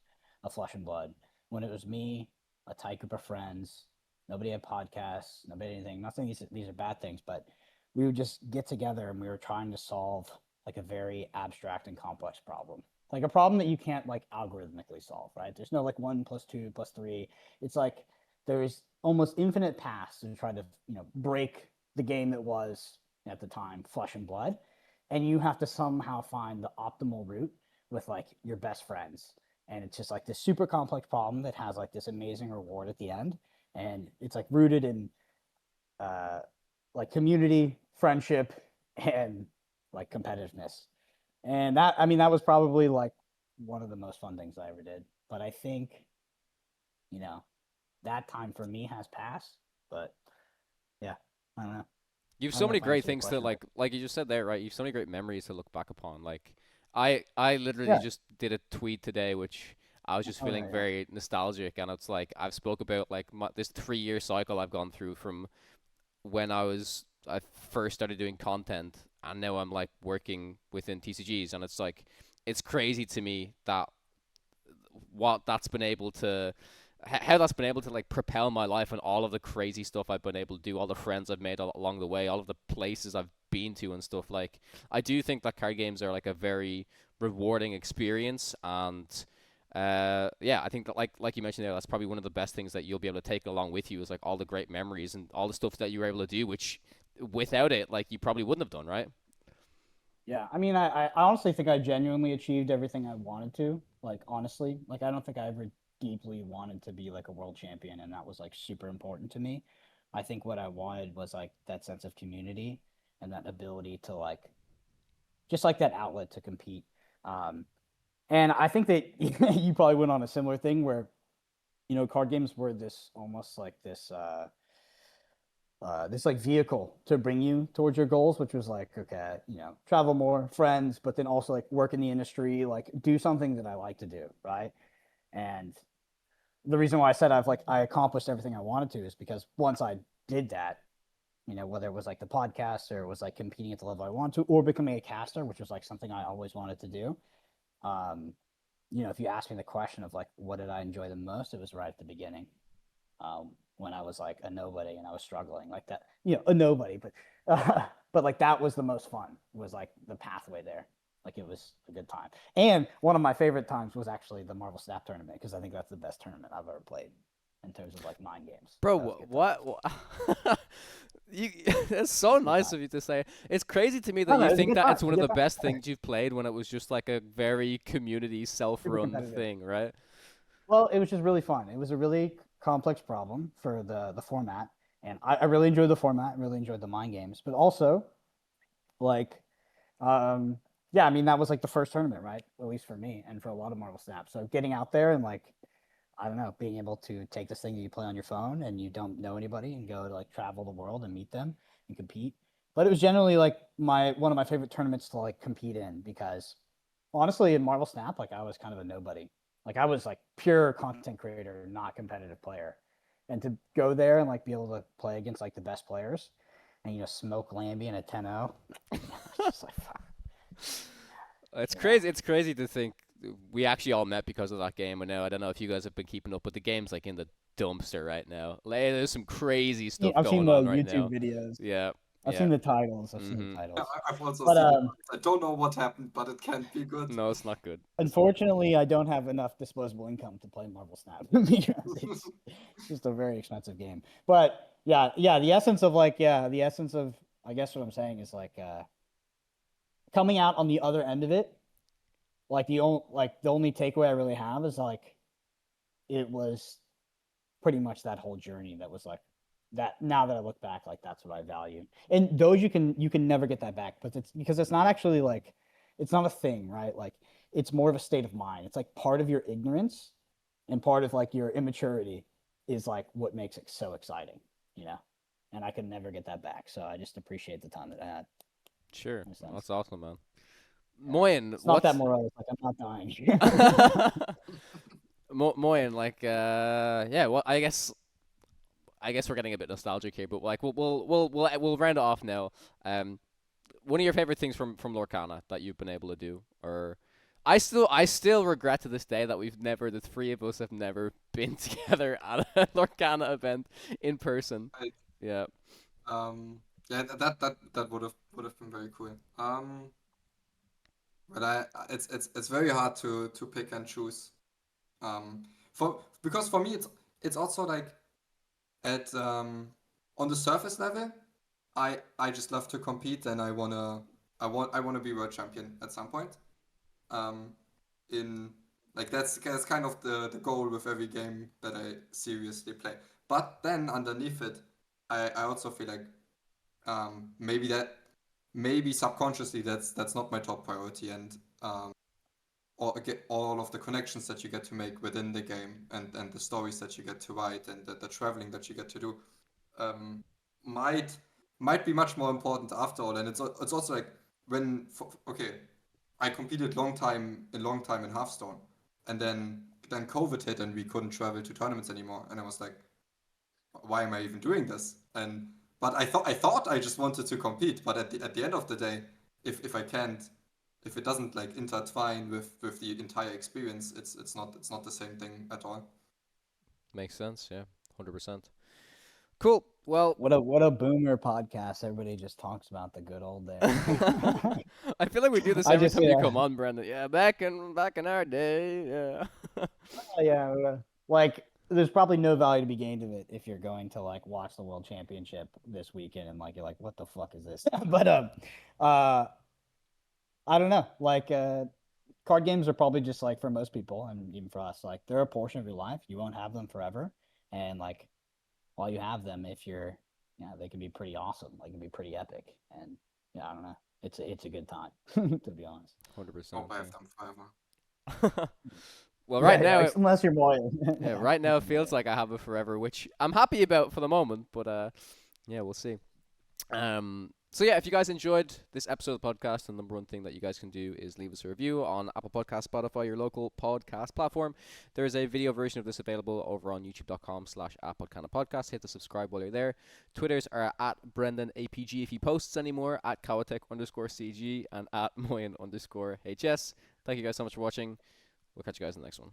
Speaker 3: of Flesh and Blood when it was me, a tight group of friends. Nobody had podcasts, nobody had anything. Not saying these are bad things, but we would just get together and we were trying to solve like a very abstract and complex problem. Like a problem that you can't like algorithmically solve, right? There's no like 1 + 2 + 3. It's like there's almost infinite paths to try to, break the game that was at the time Flesh and Blood, and you have to somehow find the optimal route with like your best friends, and it's just like this super complex problem that has like this amazing reward at the end, and it's like rooted in uh like community, friendship, and like competitiveness. And that, I mean, that was probably like one of the most fun things I ever did. But I think, you know that time for me has passed. But yeah, I don't know.
Speaker 1: You've
Speaker 3: I don't
Speaker 1: so
Speaker 3: know
Speaker 1: many
Speaker 3: if I
Speaker 1: great
Speaker 3: answered the
Speaker 1: things to
Speaker 3: question, but
Speaker 1: like you just said there, right? You've so many great memories to look back upon. Like I literally
Speaker 3: yeah.
Speaker 1: just did a tweet today which I was just
Speaker 3: Oh yeah,
Speaker 1: feeling
Speaker 3: yeah.
Speaker 1: very nostalgic, and it's like I've spoke about like this 3 year cycle I've gone through from when I first started doing content, and now I'm like working within TCGs, and it's like it's crazy to me that what that's been able to how that's been able to like propel my life and all of the crazy stuff I've been able to do, all the friends I've made along the way, all of the places I've been to and stuff. Like I do think that card games are like a very rewarding experience, and yeah, I think that like you mentioned there, that's probably one of the best things that you'll be able to take along with you is like all the great memories and all the stuff that you were able to do, which without it, like you probably wouldn't have done, right?
Speaker 3: Yeah, I mean, I honestly think I genuinely achieved everything I wanted to. Like, honestly, like I don't think I ever deeply wanted to be like a world champion, and that was like super important to me. I think what I wanted was like that sense of community and that ability to like just like that outlet to compete. Um, and I think that you probably went on a similar thing where card games were this almost like this like vehicle to bring you towards your goals, which was like, okay, travel more, friends, but then also like work in the industry, like do something that I like to do, right? And the reason why I said I accomplished everything I wanted to is because once I did that, You know, whether it was like the podcast or it was like competing at the level I wanted to, or becoming a caster, which was like something I always wanted to do. You know, if you ask me the question of like what did I enjoy the most, it was right at the beginning, when I was like a nobody and I was struggling like that. You know, a nobody, but like that was the most fun. Was like the pathway there. Like it was a good time. And one of my favorite times was actually the Marvel Snap tournament because I think that's the best tournament I've ever played in terms of like mind games.
Speaker 1: Bro,
Speaker 3: That was a good
Speaker 1: what? You, it's so nice
Speaker 3: time.
Speaker 1: of you to say. It's crazy to me
Speaker 3: I
Speaker 1: that
Speaker 3: don't know,
Speaker 1: you
Speaker 3: it's a
Speaker 1: think
Speaker 3: good
Speaker 1: that
Speaker 3: time.
Speaker 1: it's one of
Speaker 3: Good
Speaker 1: the
Speaker 3: time.
Speaker 1: best things you've played when it was just like a very community
Speaker 3: Super
Speaker 1: self-run
Speaker 3: competitive.
Speaker 1: thing, right?
Speaker 3: Well, it was just really fun. It was a really complex problem for the format, and I really enjoyed the format. Really enjoyed the mind games, but also like, yeah, I mean that was like the first tournament, right? At least for me and for a lot of Marvel Snap. So getting out there and like, I don't know, being able to take this thing that you play on your phone and you don't know anybody and go to like travel the world and meet them and compete. But it was generally like one of my favorite tournaments to like compete in because honestly in Marvel Snap, like I was kind of a nobody. Like I was like pure content creator, not competitive player. And to go there and like be able to play against like the best players and you know smoke Lambie in a 10-0, it's just like fuck.
Speaker 1: It's
Speaker 3: You know.
Speaker 1: crazy. It's crazy to think we actually all met because of that game. And now I don't know if you guys have been keeping up, but the game's like in the dumpster right now. Like, there's some crazy
Speaker 3: Yeah,
Speaker 1: stuff
Speaker 3: I've seen
Speaker 1: going
Speaker 3: the
Speaker 1: on right
Speaker 3: YouTube
Speaker 1: now.
Speaker 3: videos.
Speaker 1: Yeah,
Speaker 3: I've
Speaker 1: yeah.
Speaker 3: seen the titles. I've seen the
Speaker 1: Mhm.
Speaker 2: Yeah,
Speaker 3: titles.
Speaker 2: I've also
Speaker 3: But
Speaker 2: seen it. I don't know what happened, but it can't be good.
Speaker 1: No, it's not good.
Speaker 3: unfortunately, I don't have enough disposable income to play Marvel Snap because it's just a very expensive game. But yeah, the essence of like the essence of I guess what I'm saying is like coming out on the other end of it. Like the only takeaway I really have is like it was pretty much that whole journey that was like that. Now that I look back, like that's what I value. And those you can never get that back, but it's because it's not actually like it's not a thing, right? Like it's more of a state of mind. It's like part of your ignorance and part of like your immaturity is like what makes it so exciting, you know. And I could never get that back, so I just appreciate the time that I had.
Speaker 1: Sure,
Speaker 3: In a sense.
Speaker 1: that's awesome, man.
Speaker 3: Yeah.
Speaker 1: Moyen,
Speaker 3: It's not that
Speaker 1: what's
Speaker 3: morose. Like I'm not dying.
Speaker 1: Moyen? Like, yeah. Well, I guess we're getting a bit nostalgic here, but like we'll round it off now. One of your favorite things from Lorcana that you've been able to do, or I still regret to this day that the three of us have never been together at a Lorcana event in person.
Speaker 2: I,
Speaker 1: Yeah.
Speaker 2: yeah, that would have been very cool. But it's very hard to pick and choose. Because for me it's also like at on the surface level, I just love to compete and I wanna be world champion at some point. Um, in like that's kind of the goal with every game that I seriously play. But then underneath it, I also feel like maybe subconsciously that's not my top priority and or get all of the connections that you get to make within the game and the stories that you get to write and the traveling that you get to do um, might might be much more important after all. And it's also like okay, I competed long time in Hearthstone, and then COVID hit and we couldn't travel to tournaments anymore, and I was like, why am I even doing this? And but I thought I just wanted to compete, but at the end of the day, if I can't, if it doesn't like intertwine with the entire experience, it's not the same thing at all.
Speaker 1: Makes sense. Yeah. 100%. Cool. Well,
Speaker 3: What a boomer podcast. Everybody just talks about the good old days.
Speaker 1: I feel like we do this
Speaker 3: I
Speaker 1: every
Speaker 3: just
Speaker 1: time you come on, Brandon. Yeah, back in our day. Yeah.
Speaker 3: like there's probably no value to be gained of it if you're going to like watch the world championship this weekend and like you're like, what the fuck is this? But uh I don't know. Like card games are probably just like for most people and even for us, like they're a portion of your life. You won't have them forever. And like while you have them, if you're they can be pretty awesome. Like can be pretty epic. And yeah, I don't know. It's a good time, to be honest.
Speaker 1: 100%.
Speaker 2: Hope I have them forever.
Speaker 1: Yeah. Well, right now,
Speaker 3: unless you're Moyen.
Speaker 1: yeah, right now it feels like I have it forever, which I'm happy about for the moment. But yeah, we'll see. So yeah, if you guys enjoyed this episode of the podcast, the number one thing that you guys can do is leave us a review on Apple Podcasts, Spotify, your local podcast platform. There is a video version of this available over on youtube.com/@podcana podcast. Hit the subscribe while you're there. Twitters are at BrendanAPG if he posts anymore, at Kawatek_CG, and at Moyen_HS. Thank you guys so much for watching. We'll catch you guys in the next one.